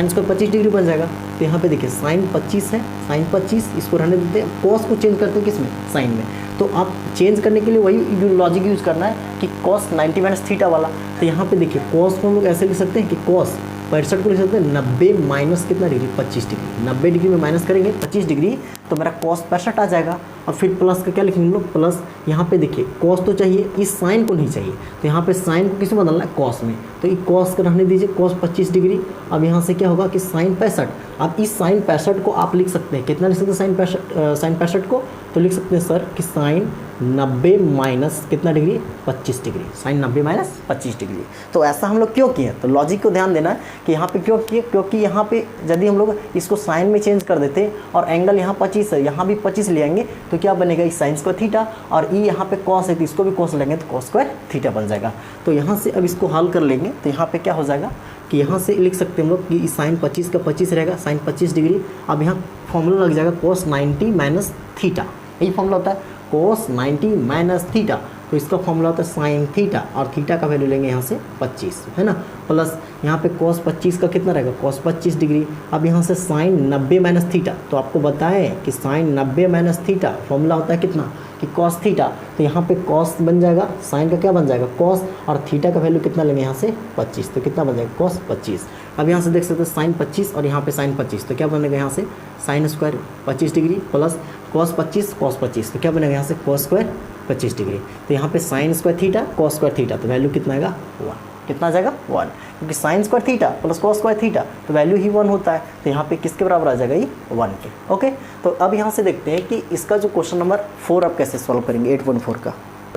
square 25 degree बन जाएगा। तो यहाँ पे देखिए साइन 25 है, साइन 25 इसको रहने देते हैं, कॉस को चेंज करते हैं किसमें साइन में, तो आप चेंज करने के लिए वही लॉजिक यूज करना है कि कॉस 90 माइनस थीटा वाला। तो यहाँ पे देखिए कॉस को हम लोग ऐसे लिख सकते हैं कि कॉस 65 को लिख सकते हैं 90 माइनस कितना डिग्री 25 डिग्री, 90 डिग्री में माइनस करेंगे 25 डिग्री तो मेरा कॉस 65 आ जाएगा। और फिर प्लस का क्या लिखेंगे हम लोग, प्लस यहाँ पे देखिए कॉस तो चाहिए, इस साइन को नहीं चाहिए, तो यहाँ पे साइन को किसमें बदलना है, कॉस में। तो ये कॉस का रहने दीजिए, कॉस 25 डिग्री। अब यहाँ से क्या होगा कि साइन 65। अब इस साइन 65 को आप लिख सकते हैं, कितना लिख सकते हैं साइन 65 को, तो लिख सकते हैं सर कि साइन 90 माइनस कितना degree, 25 degree, sine 90 minus 25 degree. तो ऐसा हम लोग क्यों किए, तो लॉजिक को ध्यान देना है कि यहाँ पे क्यों किए, क्योंकि यहाँ पे यदि हम लोग इसको साइन में चेंज कर देते और एंगल यहाँ 25 है, यहाँ भी 25 ले आएंगे तो क्या बनेगा, इस साइन स्क्वायर थीटा, और ई यहाँ पे कॉस है तो इसको भी कॉस लेंगे तो कॉस स्क्वायर थीटा बन जाएगा। तो यहाँ से अब इसको हल कर लेंगे तो यहाँ पे क्या हो जाएगा कि यहाँ से लिख सकते हैं हम लोग कि साइन 25 का 25 रहेगा, साइन 25 डिग्री। अब यहाँ फॉर्मूला लग जाएगा cos 90 माइनस थीटा, यही फॉर्मूला होता है cos 90 माइनस थीटा। तो इसका फॉर्मूला होता है साइन थीटा, और थीटा का वैल्यू लेंगे यहाँ से 25, है ना, प्लस यहाँ पे cos 25 का कितना रहेगा, cos 25 डिग्री। अब यहाँ से साइन 90 माइनस थीटा, तो आपको बताएं कि साइन 90 माइनस थीटा फॉर्मूला होता है कितना कि cos थीटा, तो यहाँ पे cos बन जाएगा, साइन का क्या बन जाएगा cos, और थीटा का वैल्यू कितना लेंगे यहाँ से 25, तो कितना बन जाएगा cos 25। अब यहाँ से देख सकते हैं साइन 25 और यहाँ पे साइन 25, तो क्या बनेगा यहाँ से sine square 25 degree plus cos 25, तो क्या बनेगा यहाँ से cos स्क्वायर 25 डिग्री। तो यहाँ पे sine square theta cos square theta, तो वैल्यू कितना आएगा 1, कितना आ जाएगा 1, क्योंकि sign square theta plus cos square theta तो वैल्यू ही 1 होता है, तो यहाँ पे किसके बराबर आ जाएगा ये 1 के। ओके, तो अब यहाँ से देखते हैं कि इसका जो क्वेश्चन नंबर 4 आप कैसे सॉल्व करेंगे, 8.4 का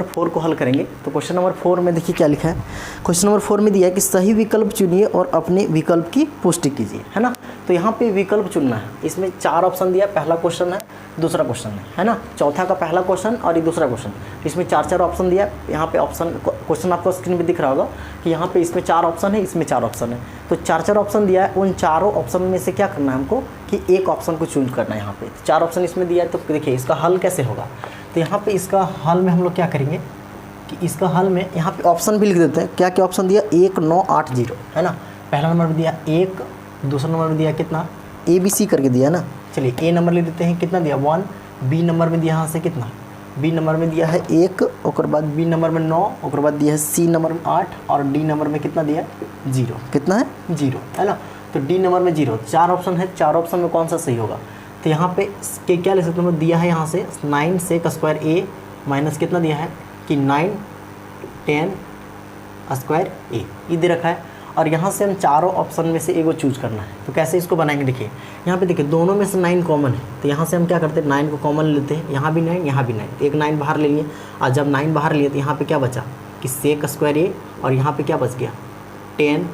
4 को हल करेंगे। तो क्वेश्चन नंबर 4 में देखिए क्या लिखा है, क्वेश्चन नंबर 4 में दिया है कि सही विकल्प चुनिए और अपने विकल्प की पुष्टि कीजिए, है ना। तो यहाँ पे विकल्प चुनना है, इसमें 4 ऑप्शन दिया, पहला क्वेश्चन है, दूसरा क्वेश्चन है ना, चौथा का पहला क्वेश्चन और ये दूसरा क्वेश्चन, इसमें 4 ऑप्शन दिया है। यहाँ पे ऑप्शन क्वेश्चन आपको स्क्रीन पे दिख रहा होगा कि यहाँ पे इसमें 4 ऑप्शन है, इसमें 4 ऑप्शन है, तो 4 ऑप्शन दिया है। उन चारों ऑप्शन में से क्या करना है हमको कि एक ऑप्शन को चूज करना है। यहाँ पे 4 ऑप्शन इसमें दिया है, तो देखिए इसका हल कैसे होगा। तो यहाँ पे इसका हल में हम लोग क्या करेंगे कि इसका हल में यहाँ पे ऑप्शन भी लिख देते हैं, क्या क्या ऑप्शन दिया, 1 9 8 0, है ना। पहला नंबर दिया 1, दूसरा नंबर दिया कितना ABC करके दिया ना, चलिए A नंबर ले देते हैं, कितना दिया 1, B नंबर में दिया यहाँ से कितना, B नंबर में दिया है 1, और बाद B नंबर में 9, और बाद दिया है C नंबर में 8, और D नंबर में कितना दिया 0, कितना है 0, है ना। तो D नंबर में 0, 4 ऑप्शन है, 4 ऑप्शन में कौन सा सही होगा। तो यहाँ पे क्या लिख सकते हैं, दिया है यहाँ से 9 सेक स्क्वायर A माइनस कितना दिया है कि 9 10 स्क्वायर A, ये दे रखा है। और यहाँ से हम चारों ऑप्शन में से एक को चूज करना है, तो कैसे इसको बनाएंगे, देखिए यहाँ पे देखिए दोनों में से 9 कॉमन है, तो यहाँ से हम क्या करते हैं 9 को कॉमन लेते हैं, यहाँ भी 9 यहाँ भी 9, एक 9 बाहर ले लिए, और जब 9 बाहर लिए तो यहाँ पे क्या बचा कि सेक स्क्वायर A, और यहाँ पे क्या बच गया 10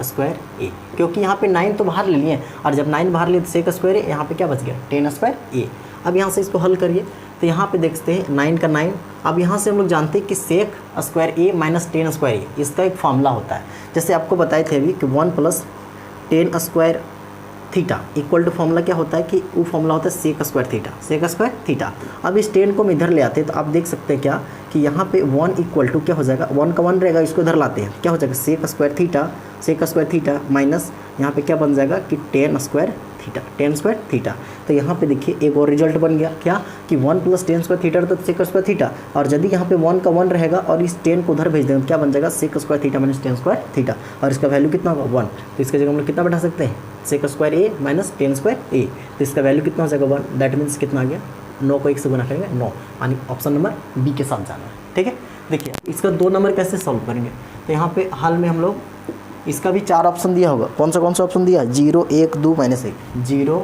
स्क्वायर A, क्योंकि यहाँ पे 9 तो बाहर ले लिए, और जब 9 बाहर लिए तो सेक स्क्वायर A, यहाँ पे क्या बच गया 10 स्क्वायर A। अब यहाँ से इसको हल करिए, तो यहाँ पे देखते हैं 9 का 9। अब यहाँ से हम लोग जानते हैं कि sec square A minus 10 square A, इसका एक फार्मूला होता है, जैसे आपको बताए थे अभी कि 1 plus 10 square theta equal to formula क्या होता है कि वो फॉर्मूला होता है sec square theta, sec square theta. अब इस 10 को हम इधर ले आते हैं, तो आप देख सकते हैं क्या कि यहाँ पे 1 इक्वल टू क्या हो जाएगा, 1 का 1 रहेगा, इसको इधर लाते हैं, क्या हो जाएगा सेक स्क्वायर थीटा माइनस यहाँ पे क्या बन जाएगा कि 10 स्क्वायर थीटा। तो यहाँ पे देखिए एक और रिजल्ट बन गया, क्या कि 1 प्लस 10 स्क्वायर थीटा तो सेक स्क्वायर थीटा, और यदि यहाँ पे 1 का 1 रहेगा और इस 10 को उधर भेज देंगे, क्या बन जाएगा sec square theta minus 10 square theta, और इसका वैल्यू कितना होगा 1। तो इसके जगह हम लोग कितना बैठा सकते हैं sec square A minus 10 square A, तो इसका वैल्यू कितना हो जाएगा 1, दैट मीन्स कितना आ गया 9 को 1 से गुना करेंगे 9, यानी ऑप्शन नंबर B के साथ जाना है। ठीक है, देखिए इसका 2 नंबर कैसे सॉल्व करेंगे, तो यहाँ पे हल में हम लोग इसका भी 4 ऑप्शन दिया होगा, कौन सा ऑप्शन दिया 0 1 2 -1, 0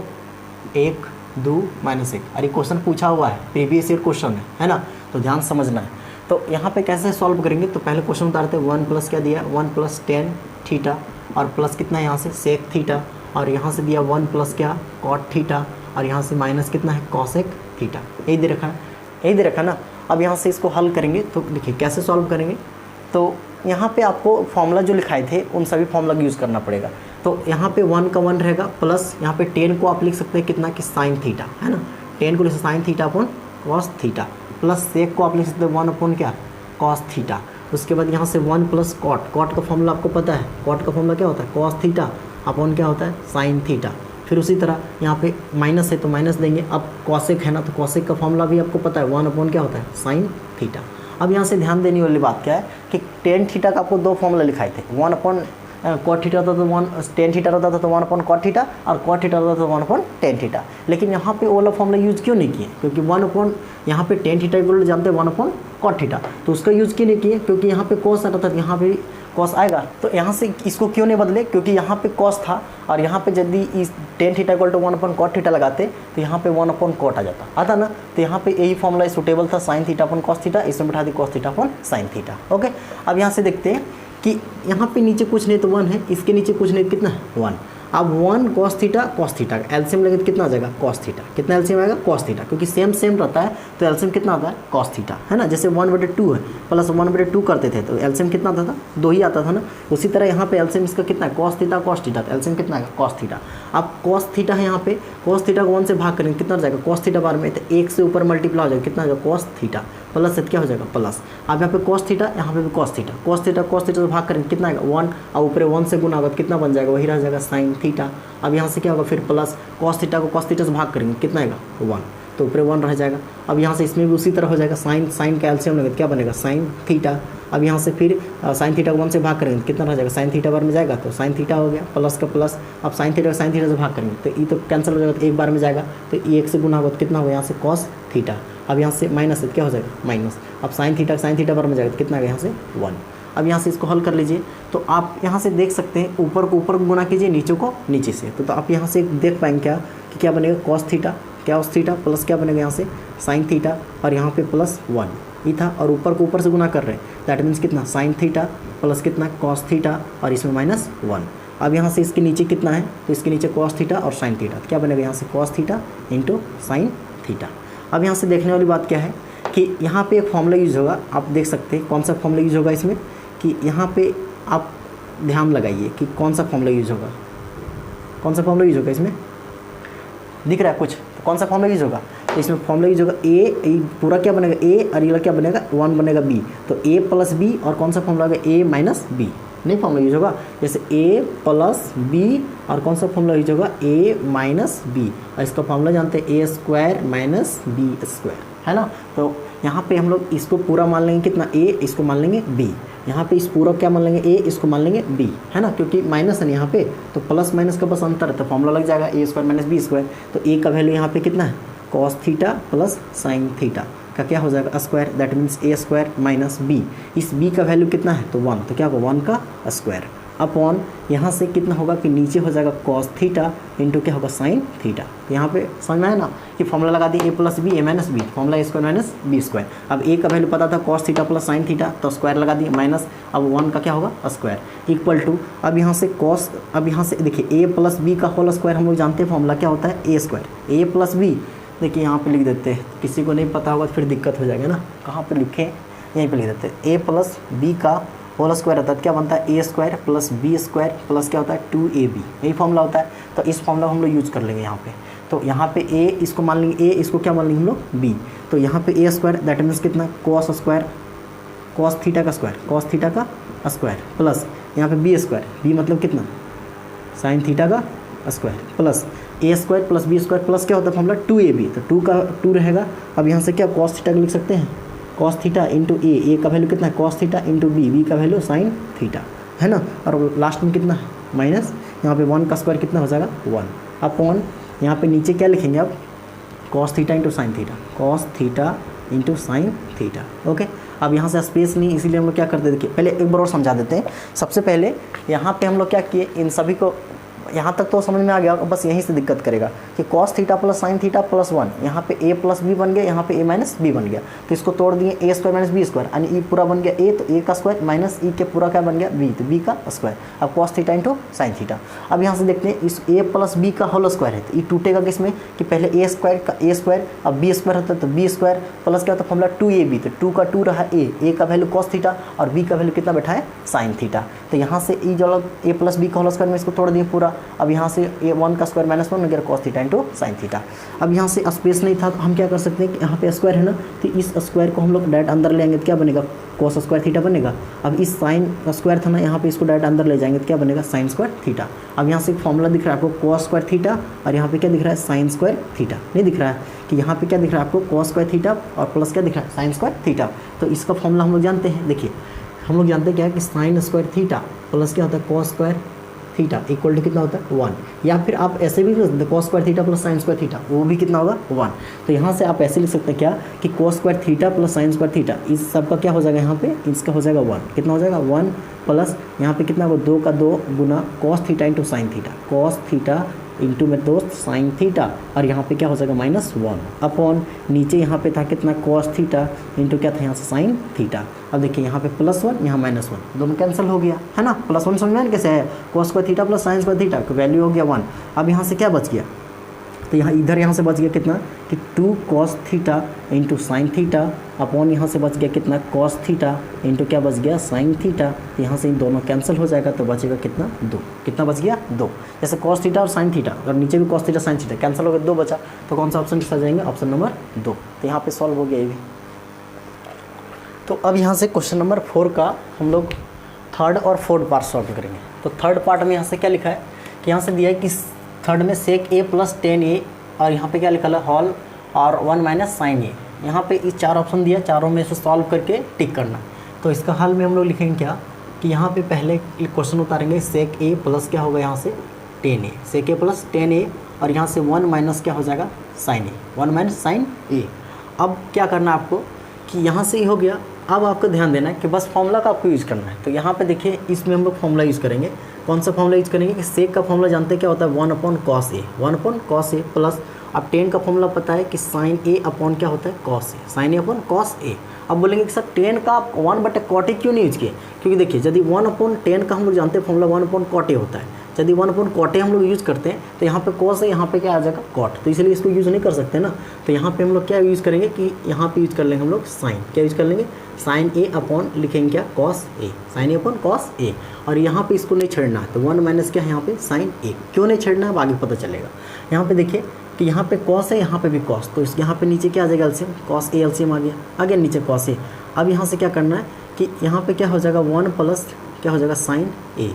1 2 -1। अरे क्वेश्चन पूछा हुआ है, प्रीवियस ईयर क्वेश्चन है ना, तो ध्यान समझना है। तो यहाँ पे कैसे सॉल्व करेंगे, तो पहले क्वेश्चन उतारते हैं 1 प्लस क्या दिया 1 प्लस 10 थीटा, और प्लस कितना है यहाँ से सेक थीटा, और यहाँ से दिया 1 प्लस क्या कॉट थीटा, और यहाँ से माइनस कितना है कॉसेक थीटा, यही दे रखा ना। अब यहाँ से इसको हल करेंगे, तो देखिए कैसे सॉल्व करेंगे, तो यहाँ पे आपको फॉर्मूला जो लिखाए थे उन सभी फॉर्मूला यूज़ करना पड़ेगा। तो यहाँ पे 1 का 1 रहेगा, प्लस यहाँ पे 10 को आप लिख सकते हैं कितना कि साइन थीटा, है ना, 10 को लिख सकते sine theta upon cos theta, plus sec को आप लिख सकते हैं 1 अपॉन क्या कॉस थीटा। उसके बाद यहाँ से 1 प्लस कॉट का फॉर्मूला आपको पता है, कॉट का फॉर्मूला क्या होता है कॉस थीटा अपॉन क्या होता है साइन थीटा। फिर उसी तरह यहाँ पे माइनस है तो माइनस देंगे, अब कॉसेक है ना, तो कॉसेक का फॉर्मूला भी आपको पता है 1 अपॉन क्या होता है साइन थीटा। अब यहाँ से ध्यान देने वाली बात क्या है कि टेन थीटा का आपको 2 फॉर्मूला लिखाए थे, 1 अपॉन कॉट थीटा होता तो 1 टेन थीटा रहता था तो 1 अपॉन कॉट थीटा, और कॉट थीटा रहता तो 1 अपॉन टेन थीटा। लेकिन यहाँ पे वो वाला फॉर्मूला यूज़ क्यों नहीं किए? क्योंकि 1 अपॉन यहाँ पे टेन थीटा इक्वल जानते हैं 1 अपॉन कॉट थीटा, तो उसका यूज़ क्यों नहीं किए? क्योंकि यहाँ पे कॉस आता था, यहाँ पे कॉस आएगा, तो यहाँ से इसको क्यों नहीं बदले? क्योंकि यहाँ पे कॉस था और यहाँ पे यदि इस tan theta equal to 1 upon cot theta लगाते तो यहाँ पे 1 अपॉन कॉट आता ना, तो यहाँ पे यही फॉर्मूला सुटेबल था, sine theta upon cos theta, इसमें बैठा दी cos theta upon sine theta. Okay, अब यहाँ से देखते हैं कि यहाँ पे नीचे कुछ नहीं तो 1 है, इसके नीचे कुछ नहीं, कितना है 1। अब 1 कॉस थीटा एलसीएम लगे तो कितना आ जाएगा कॉस थीटा, कितना एलसीएम आएगा कॉस थीटा, क्योंकि सेम रहता है तो एलसीएम कितना आता है कॉस थीटा, है ना। जैसे 1/2 है प्लस 1/2 करते थे तो एलसीएम कितना आता था 2 ही आता था ना। उसी तरह यहाँ पे एलसीएम इसका कितना है कॉस थीटा तो एलसीएम कितना आएगा कॉस थीटा। अब कॉस थीटा है, यहाँ पे कॉस थीटा को 1 से भाग करेंगे कितना हो जाएगा कॉस थीटा बार में, तो 1 से ऊपर मल्टीप्लाई हो जाएगा, कितना हो जाएगा कॉस थीटा प्लस से क्या हो जाएगा प्लस। अब यहाँ पे कॉस थीटा, यहाँ पे भी कॉस थीटा से भाग करेंगे कितना आएगा 1, और ऊपर 1 से गुना होगा कितना बन जाएगा, वही रह जाएगा साइन थीटा। अब यहाँ से क्या होगा फिर प्लस कॉस थीटा को कॉस थीटा से भाग करेंगे कितना आएगा 1, तो ऊपर 1 रह जाएगा। अब यहाँ से इसमें भी उसी तरह हो जाएगा, साइन का एलसीएम लगे क्या बनेगा साइन थीटा। अब यहाँ से फिर साइन थीटा को 1 से भाग करेंगे कितना रह जाएगा साइन थीटा बार में जाएगा तो साइन थीटा हो गया, प्लस का प्लस। अब साइन थीटा से भाग करेंगे तो ये तो कैंसिल हो जाएगा, तो एक बार में जाएगा, तो ये 1 से गुना होगा तो कितना होगा यहाँ से कॉस थीटा। अब यहाँ से माइनस है क्या हो जाएगा माइनस। अब साइन थीटा बार में जाएगा तो कितना आ गया यहाँ से 1। अब यहाँ से इसको हल कर लीजिए, तो आप यहाँ से देख सकते हैं ऊपर को ऊपर गुना कीजिए, नीचे को नीचे से, तो आप यहाँ से देख पाएंगे क्या कि क्या बनेगा कॉस थीटा प्लस क्या बनेगा यहाँ से साइन थीटा, और यहाँ पे प्लस 1 ये था, और ऊपर को ऊपर से गुना कर रहे हैं, दैट मीन्स कितना साइन थीटा प्लस कितना कॉस थीटा, और इसमें माइनस 1। अब यहाँ से इसके नीचे कितना है, तो इसके नीचे कॉस थीटा और साइन थीटा, तो क्या बनेगा यहाँ से cos theta into sine theta. अब यहाँ से देखने वाली बात क्या है कि यहाँ पे एक फॉर्मूला यूज़ होगा, आप देख सकते हैं कौन सा फॉर्मूला यूज़ होगा इसमें, कि यहाँ पे आप ध्यान लगाइए कि कौन सा फॉर्मूला यूज़ होगा, इसमें दिख रहा है कुछ, तो कौन सा फॉर्मूला यूज़ होगा, तो इसमें फॉर्मूला यूज होगा ए पूरा क्या बनेगा ए, और ये क्या बनेगा 1 बनेगा बी, तो ए प्लस बी, और कौन सा फॉर्मूला होगा ए माइनस बी, नहीं फॉर्मूला यूज होगा, जैसे ए प्लस बी, और कौन सा फॉर्मूला यूज होगा ए माइनस बी, और इसका फॉर्मूला जानते हैं ए स्क्वायर माइनस बी स्क्वायर, है ना। तो यहाँ पे हम लोग इसको पूरा मान लेंगे कितना ए, इसको मान लेंगे बी, यहाँ पे इस पूरा क्या मान लेंगे ए, इसको मान लेंगे बी, है ना, क्योंकि माइनस है यहाँ पे, तो प्लस माइनस का बस अंतर है, तो फॉर्मूला लग जाएगा A square minus B square. तो ए का वैल्यू यहाँ पे कितना है cos theta plus sine theta का क्या हो जाएगा square, that means A square minus B, इस बी का वैल्यू कितना है तो 1, तो क्या होगा 1 का स्क्वायर अपॉन यहाँ से कितना होगा कि नीचे हो जाएगा कॉस थीटा इंटू क्या होगा साइन थीटा। यहाँ पे समझ में आया ना कि फॉर्मूला लगा दी ए प्लस बी ए माइनस बी, फॉर्मूला ए स्क्वायर माइनस बी स्क्वायर। अब ए का वैल्यू पता था cos theta plus sine theta, तो स्क्वायर लगा दी माइनस, अब 1 का क्या होगा स्क्वायर इक्वल टू, अब यहाँ से कॉस, अब यहाँ से देखिए ए प्लस बी का होल स्क्वायर हम लोग जानते हैं फॉर्मूला क्या होता है A square, A plus B, देखिए यहाँ पे लिख देते हैं, किसी को नहीं पता होगा तो फिर दिक्कत हो जाएगा ना, कहाँ पे लिखें यहीं पे लिख देते हैं, ए प्लस बी का होल स्क्वायर होता है क्या बनता है A square plus B square plus क्या होता है 2ab, यही फॉर्मूला होता है। तो इस फॉर्मूला हम लोग यूज़ कर लेंगे यहाँ पे, तो यहाँ पे ए इसको मान लेंगे ए, इसको क्या मान लेंगे हम लोग बी, तो यहाँ पे ए स्क्वायर दैट मीन्स कितना कॉस स्क्वायर कॉस थीटा का स्क्वायर प्लस यहाँ पे बी स्क्वायर, बी मतलब कितना साइन थीटा का square plus A square plus B square plus क्या होता है फॉर्मूला 2ab, तो 2 का 2 रहेगा। अब यहाँ से क्या कॉस थीटा लिख सकते हैं कॉस थीटा इंटू ए का वैल्यू कितना है कॉस थीटा इंटू बी का वैल्यू साइन थीटा, है ना, और लास्ट में कितना है माइनस, यहाँ पे 1 का स्क्वायर कितना हो जाएगा 1 अपॉन, यहाँ पे नीचे क्या लिखेंगे आप cos theta into sine theta, okay. अब यहाँ से स्पेस नहीं, इसीलिए हम लोग क्या करते देखिए, पहले एक बार और समझा देते हैं। सबसे पहले यहाँ पे हम लोग क्या किए, इन सभी को यहाँ तक तो समझ में आ गया, बस यहीं से दिक्कत करेगा कि cos theta plus sine theta plus 1, यहाँ पे a प्लस बी बन गया, यहाँ पे a माइनस बी बन गया, तो इसको तोड़ दिए a square minus B square, यानी e पूरा बन गया a, तो a का स्क्वायर माइनस e के पूरा क्या बन गया b, तो b का स्क्वायर। अब cos theta into sine theta. अब यहाँ से देखते हैं इस a प्लस बी का होल स्क्वायर है, तो ये टूटेगा किसमें कि पहले a स्क्वायर का a स्क्वायर, अब b स्क्वायर होता है तो b स्क्वायर प्लस क्या होता है फॉर्मूला 2ab, तो 2 का 2 रहा a का वैल्यू cos थीटा और b का वैल्यू कितना बैठा है साइन थीटा। तो यहाँ से ई जो a प्लस बी का होल स्क्वायर में इसको तोड़ दिए पूरा, अब यहाँ से ए 1 का स्क्वायर माइनस 1 गया cos theta into sine theta. अब यहाँ से स्पेस नहीं था तो हम क्या कर सकते हैं कि यहाँ पे स्क्वायर है ना, तो इस स्क्वायर को हम लोग डायरेक्ट अंदर ले आएंगे तो क्या बनेगा cos स्क्वायर थीटा बनेगा। अब इस साइन स्क्वायर था ना, यहाँ पे इसको डायरेक्ट अंदर ले जाएंगे तो क्या बनेगा साइन स्क्वायर थीटा। अब यहाँ से एक फॉर्मूला दिख रहा है आपको cos स्क्वायर थीटा, और यहाँ पे क्या दिख रहा है साइन स्क्वायर थीटा, नहीं दिख रहा है कि यहाँ पे क्या दिख रहा है आपको cos स्क्वायर थीटा और प्लस क्या दिख रहा है साइन स्क्वायर थीटा। तो इसका फॉर्मूला हम लोग जानते हैं, देखिए हम लोग जानते हैं क्या है कि साइन स्क्वायर थीटा प्लस क्या होता है cos square theta equal to कितना होता है 1, या फिर आप ऐसे भी लिख सकते हैं cos square theta plus sign square theta, वो भी कितना होगा 1। तो यहाँ से आप ऐसे लिख सकते हैं क्या कि cos square theta plus sign square theta, इस सब का क्या हो जाएगा यहाँ पे, इसका हो जाएगा 1, कितना हो जाएगा 1 प्लस यहाँ पे कितना होगा 2 का 2 गुना cos theta into sine theta, cos theta into में दोस्त साइन थीटा, और यहाँ पे क्या हो जाएगा -1 अपॉन नीचे यहाँ पे था कितना कॉस थीटा इंटू क्या था यहाँ से साइन थीटा। अब देखिए यहाँ पे +1 यहाँ -1 दोनों कैंसिल हो गया है ना, +1 समझ में आया कैसे है, cos square theta plus sign square theta का वैल्यू हो गया 1। अब यहाँ से क्या बच गया, तो यहाँ से बच गया कितना कि 2 cos theta into sine theta upon यहाँ से बच गया कितना कॉस थीटा इंटू क्या बच गया साइन थीटा। यहाँ से इन दोनों कैंसिल हो जाएगा तो बचेगा कितना 2, कितना बच गया 2। जैसे कॉस थीटा और साइन थीटा और नीचे भी cos theta sine theta cancel हो गया 2 बचा, तो कौन सा ऑप्शन के साथ जाएंगे, ऑप्शन नंबर 2। तो यहाँ पे सॉल्व हो गया ये भी। तो अब यहाँ से क्वेश्चन नंबर 4 का हम लोग थर्ड और फोर्थ पार्ट सॉल्व करेंगे। तो थर्ड पार्ट में यहाँ से क्या लिखा है कि यहाँ से दिया है कि थर्ड में सेक a प्लस 10a और यहाँ पे क्या लिखा है हॉल और 1 माइनस साइन a। यहाँ पे इस 4 ऑप्शन दिया, चारों में से सॉल्व करके टिक करना। तो इसका हल में हम लोग लिखेंगे क्या कि यहाँ पे पहले क्वेश्चन उतारेंगे सेक a प्लस क्या होगा यहाँ से 10a, sec a plus 10a और यहाँ से 1 माइनस क्या हो जाएगा sine a, 1 minus sine a। अब क्या करना है आपको कि यहाँ से ही हो गया। अब आपको ध्यान देना है कि बस फॉर्मूला का आपको यूज़ करना है। तो यहाँ पे देखिए इसमें हम लोग फॉर्मूला यूज़ करेंगे। कौन सा फॉर्मूला यूज़ करेंगे कि सेक का फॉर्मूला जानते हैं क्या होता है 1/cos a, 1/cos a plus अब 10 का फॉर्मूला पता है कि साइन a अपॉन क्या होता है cos a, sine a upon cos a। अब बोलेंगे कि सर 10 का आप 1/cot a क्यों नहीं यूज़ किए, क्योंकि देखिए यदि 1/10 का हम लोग जानते हैं फॉर्मूला 1/cot a होता है, यदि 1/cot a हम लोग यूज़ करते हैं तो यहाँ पे cos है, यहाँ पे क्या आ जाएगा cot, तो इसलिए इसको यूज़ नहीं कर सकते ना। तो यहाँ पे हम लोग क्या यूज़ करेंगे कि यहाँ पे यूज़ कर लेंगे हम लोग साइन, क्या यूज़ कर लेंगे साइन a अपॉन लिखेंगे क्या cos a, sine a upon cos a। और यहाँ पे इसको नहीं छेड़ना है, तो 1 माइनस क्या है यहाँ पे साइन a, क्यों नहीं छेड़ना है अब आगे पता चलेगा। यहाँ पे देखिए कि यहाँ पे cos है, यहाँ पे भी cos, तो इस यहाँ पे नीचे क्या आ जाएगा एलसीएम, cos a एलसीएम आ गया नीचे cos a। अब यहाँ से क्या करना है कि यहाँ पे क्या हो जाएगा 1 प्लस क्या हो जाएगा साइन a।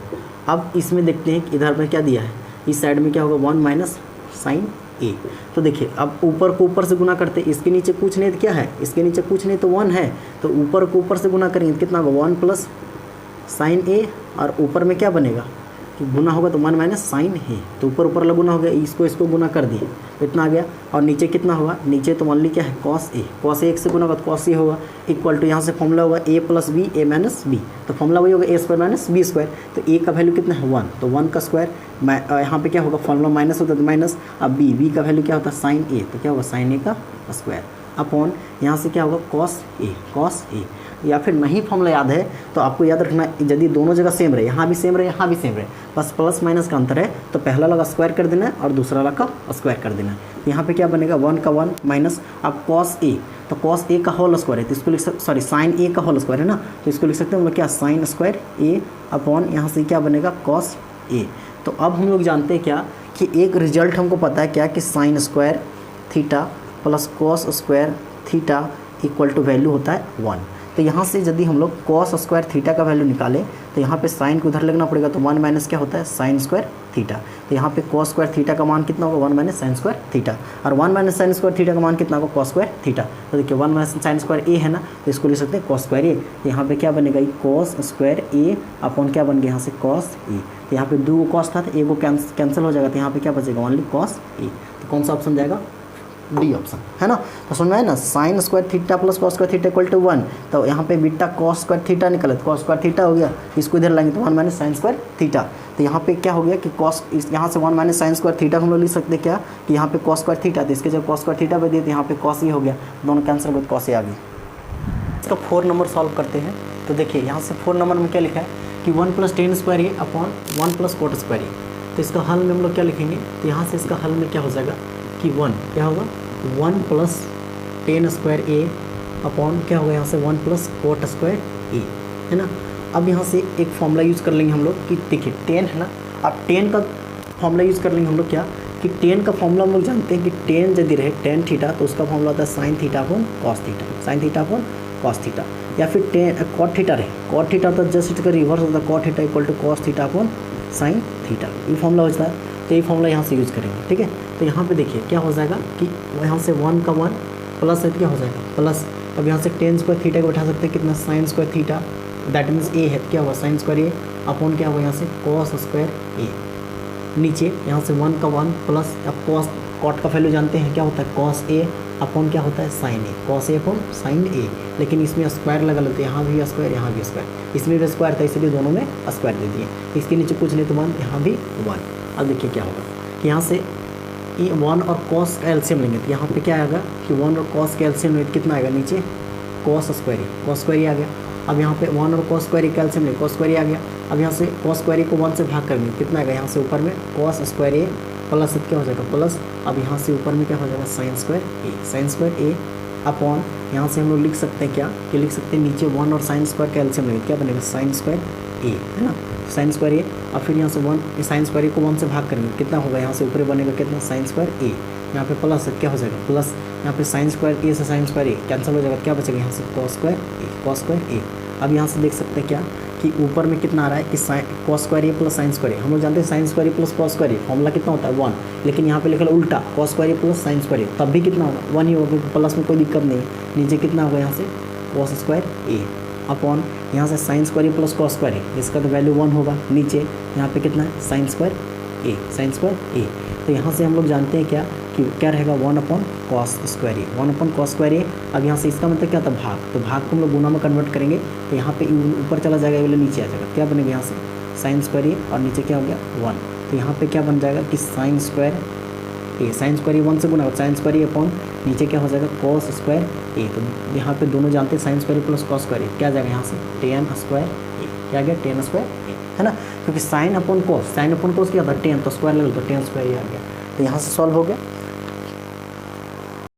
अब इसमें देखते हैं कि इधर में क्या दिया है, इस साइड में क्या होगा 1 माइनस साइन a। तो देखिए अब ऊपर को ऊपर से गुना करते, इसके नीचे कुछ नहीं तो क्या है, इसके नीचे कुछ नहीं तो 1 है, तो ऊपर को ऊपर से गुना करेंगे कितना होगा 1 प्लस साइन a और ऊपर में क्या बनेगा कि गुना होगा तो 1 माइनस साइन a, तो ऊपर ऊपर वाला गुना हो गया, इसको गुना कर दिए तो इतना आ गया। और नीचे कितना होगा, नीचे तो ओनली क्या है cos a, cos a एक से गुना होगा तो cos a होगा इक्वल टू यहाँ से फॉर्मूला होगा a plus b a minus b, तो फॉर्मूला वही होगा a square minus b square. तो a का वैल्यू कितना है 1, तो 1 का स्क्वायर यहाँ पे क्या होगा फॉर्मूला माइनस होता है तो माइनस, अब b का वैल्यू क्या होता है साइन a, तो क्या होगा साइन a का स्क्वायर अपॉन यहाँ से क्या होगा cos a। या फिर नहीं फॉर्मूला याद है तो आपको याद रखना यदि दोनों जगह सेम रहे, यहाँ भी सेम रहे यहाँ भी सेम रहे, बस प्लस माइनस का अंतर है, तो पहला वाला स्क्वायर कर देना है और दूसरा वाला का स्क्वायर कर देना है। यहाँ पे क्या बनेगा 1 का 1 माइनस अब cos a, तो cos a का होल स्क्वायर है तो इसको लिख सकते, साइन a का होल स्क्वायर है ना, तो इसको लिख सकते हैं हम लोग क्या साइन स्क्वायर a अपॉन यहाँ से क्या बनेगा cos a। तो अब हम लोग जानते हैं क्या कि एक रिजल्ट हमको पता है क्या कि sine square theta plus cos square theta equal to value होता है 1। तो यहाँ से यदि हम लोग कॉस स्क्वायर थीटा का वैल्यू निकालें तो यहाँ पे साइन को उधर लगना पड़ेगा, तो 1 माइनस क्या होता है साइन स्क्वायर थीटा। तो यहाँ पे कॉस स्क्वायर थीटा का मान कितना होगा 1 माइनस साइन स्क्वायर थीटा, और 1 माइनस साइन स्क्वायर थीटा का मान कितना होगा कॉस स्क्वायर थीटा। तो देखिए 1 माइनस साइन स्क्वायर ए है ना, तो इसको लिख सकते हैं कॉस स्क्वायर ए। तो यहाँ पे क्या बनेगा कॉस स्क्वायर ए अपॉन क्या बन गया यहाँ से कॉस ए। तो यहाँ पे 2 कॉस था तो ए को कैंसिल हो जाएगा, तो यहाँ पे क्या बचेगा ओनली कॉस ए। तो कौन सा ऑप्शन जाएगा, डी ऑप्शन है ना। तो समझ में आया ना, sine square theta plus cos square theta equal to 1। तो यहाँ पे बीटा कॉस स्क्वायर थीटा निकले तो कॉस स्क्वायर थीटा हो गया, इसको इधर लाएंगे तो 1 माइनस साइन स्क्वायर थीटा। तो यहाँ पे क्या हो गया कि कॉस, यहाँ से 1 माइनस साइन स्क्वायर थीटा हम लोग लिख सकते हैं क्या कि यहाँ पे कॉस स्क्वायर थीटा, तो इसके जब कॉस स्क्वायर थीटा पे दिए तो यहाँ पे कॉस ही हो गया, दोनों कैंसिल हो गए, कॉस ही आ गई। इसका 4 नंबर सॉल्व करते हैं। तो देखिए यहाँ से 4 नंबर में क्या लिखा है कि 1 प्लस टेन स्क्वायर ए अपॉन 1 प्लस कोट स्क्वायर ए। तो इसका हल में हम लोग क्या लिखेंगे, तो यहाँ से इसका हल में क्या हो जाएगा कि 1 क्या होगा 1 प्लस टेन स्क्वायर ए अपॉन क्या होगा यहाँ से 1 प्लस कोट स्क्वायर ए, है ना। अब यहाँ से एक फॉर्मूला यूज़ कर लेंगे हम लोग कि देखिए 10 है ना, अब 10 का फॉर्मूला यूज़ कर लेंगे हम लोग क्या कि 10 का फॉर्मूला हम लोग जानते हैं कि 10 यदि रहे tan थीटा तो उसका फॉर्मूला होता है sine theta upon cos theta, sine theta upon cos theta. या फिर 10 कॉट थीटा रहे, कॉट थीटा तो जस्ट इसका रिवर्स होता है, cot theta equal to cos theta upon sine theta, ये फॉर्मूला होता है। तो ये फॉर्मूला यहाँ से यूज़ करेंगे, ठीक है। तो यहाँ पे देखिए क्या हो जाएगा कि यहाँ से 1 का 1 प्लस है तो क्या हो जाएगा प्लस, अब यहाँ से टेन स्क्वायर थीटा को बैठा सकते हैं कितना sine square theta that means A है, क्या हुआ साइन स्क्वायर ए अपॉन क्या हुआ यहाँ से कॉस स्क्वायर ए। नीचे यहाँ से 1 का 1 प्लस, अब कॉस कॉट का वैल्यू जानते हैं क्या होता है कॉस ए अपॉन क्या होता है sign A, cos A upon sine ए। लेकिन इसमें स्क्वायर लगा लेते हैं, यहाँ भी स्क्वायर यहाँ भी स्क्वायर, इसमें भी स्क्वायर था इसलिए दोनों में स्क्वायर दे दिए। इसके नीचे कुछ नहीं तो 1, यहाँ भी 1। अब देखिए क्या होगा कि यहाँ से ये 1 और कॉस का एलसीएम लेंगे तो यहाँ पे क्या आएगा कि 1 और कॉस का एलसीएम लेंगे कितना आएगा नीचे कॉस स्क्वायर आ गया। अब यहाँ पे 1 और कॉस स्क्वायर का एलसीएम लेंगे कॉस स्क्वायर आ गया। अब यहाँ से कॉस स्क्वायर को 1 से भाग करेंगे कितना आएगा यहाँ से ऊपर में कॉस स्क्वायर ए प्लस क्या हो जाएगा प्लस, अब यहाँ से ऊपर में क्या हो जाएगा साइन स्क्वायर ए अपॉन, यहाँ से हम लोग लिख सकते हैं क्या कि लिख सकते हैं नीचे 1 और साइन स्क्वायर का एलसीएम लेंगे क्या बनेगा साइन स्क्वायर ए, है ना, साइन स्क्वायर ए। और फिर यहाँ से 1 साइन स्क्वायर ए को 1 से भाग करेंगे कितना होगा यहाँ से ऊपर बनेगा कितना साइन स्क्वायर ए, यहाँ पे प्लस क्या हो जाएगा प्लस, यहाँ पे साइन स्क्वायर ए से साइन स्क्वायर ए कैंसिल हो जाएगा, क्या बचेगा यहाँ से कॉस स्क्वायर ए। अब यहाँ से देख सकते हैं क्या कि ऊपर में कितना आ रहा है कि कॉस स्क्वायर ए प्लस साइन स्क्वायर ए, हम लोग जानते हैं sine square A plus cos square a formula कितना होता है 1, लेकिन यहाँ पे लिखा उल्टा कॉस स्क्वायर ए प्लस साइन स्क्वायर ए तब भी कितना होगा 1 ही होगा क्योंकि प्लस में कोई दिक्कत नहीं है। नीचे कितना होगा यहाँ से कॉस स्क्वायर ए अपॉन यहाँ से साइन स्क्वायर ए प्लस कॉस स्क्वायर ए, जिसका तो वैल्यू 1 होगा। नीचे यहाँ पे कितना है साइन स्क्वायर ए। तो यहाँ से हम लोग जानते हैं क्या कि क्या रहेगा 1 अपॉन कॉस स्क्वायर ए। अब यहाँ से इसका मतलब क्या था भाग, तो भाग को हम लोग गुना में कन्वर्ट करेंगे तो यहाँ पे ऊपर चला जाएगा ये वाला नीचे आ जाएगा, क्या बनेगा यहाँ से साइन स्क्वायर ए और नीचे क्या हो गया 1। तो यहाँ पे क्या बन जाएगा कि साइन स्क्वायर ए 1 से गुना साइन स्क्वायर ए अपॉन नीचे क्या हो जाएगा कॉस स्क्वायर ए। तो यहाँ पे दोनों जानते हैं साइन स्क्वायर ए प्लस कॉस स्क्वायर ए, क्या जाएगा यहाँ से टेन स्क्वायर ए, क्या आ गया टेन स्क्वायर ए, है ना, क्योंकि साइन अपॉन कॉस क्या था 10 तो स्क्वायर लगा तो 10 स्क्वायर ए आ गया। तो यहाँ से सॉल्व हो गया।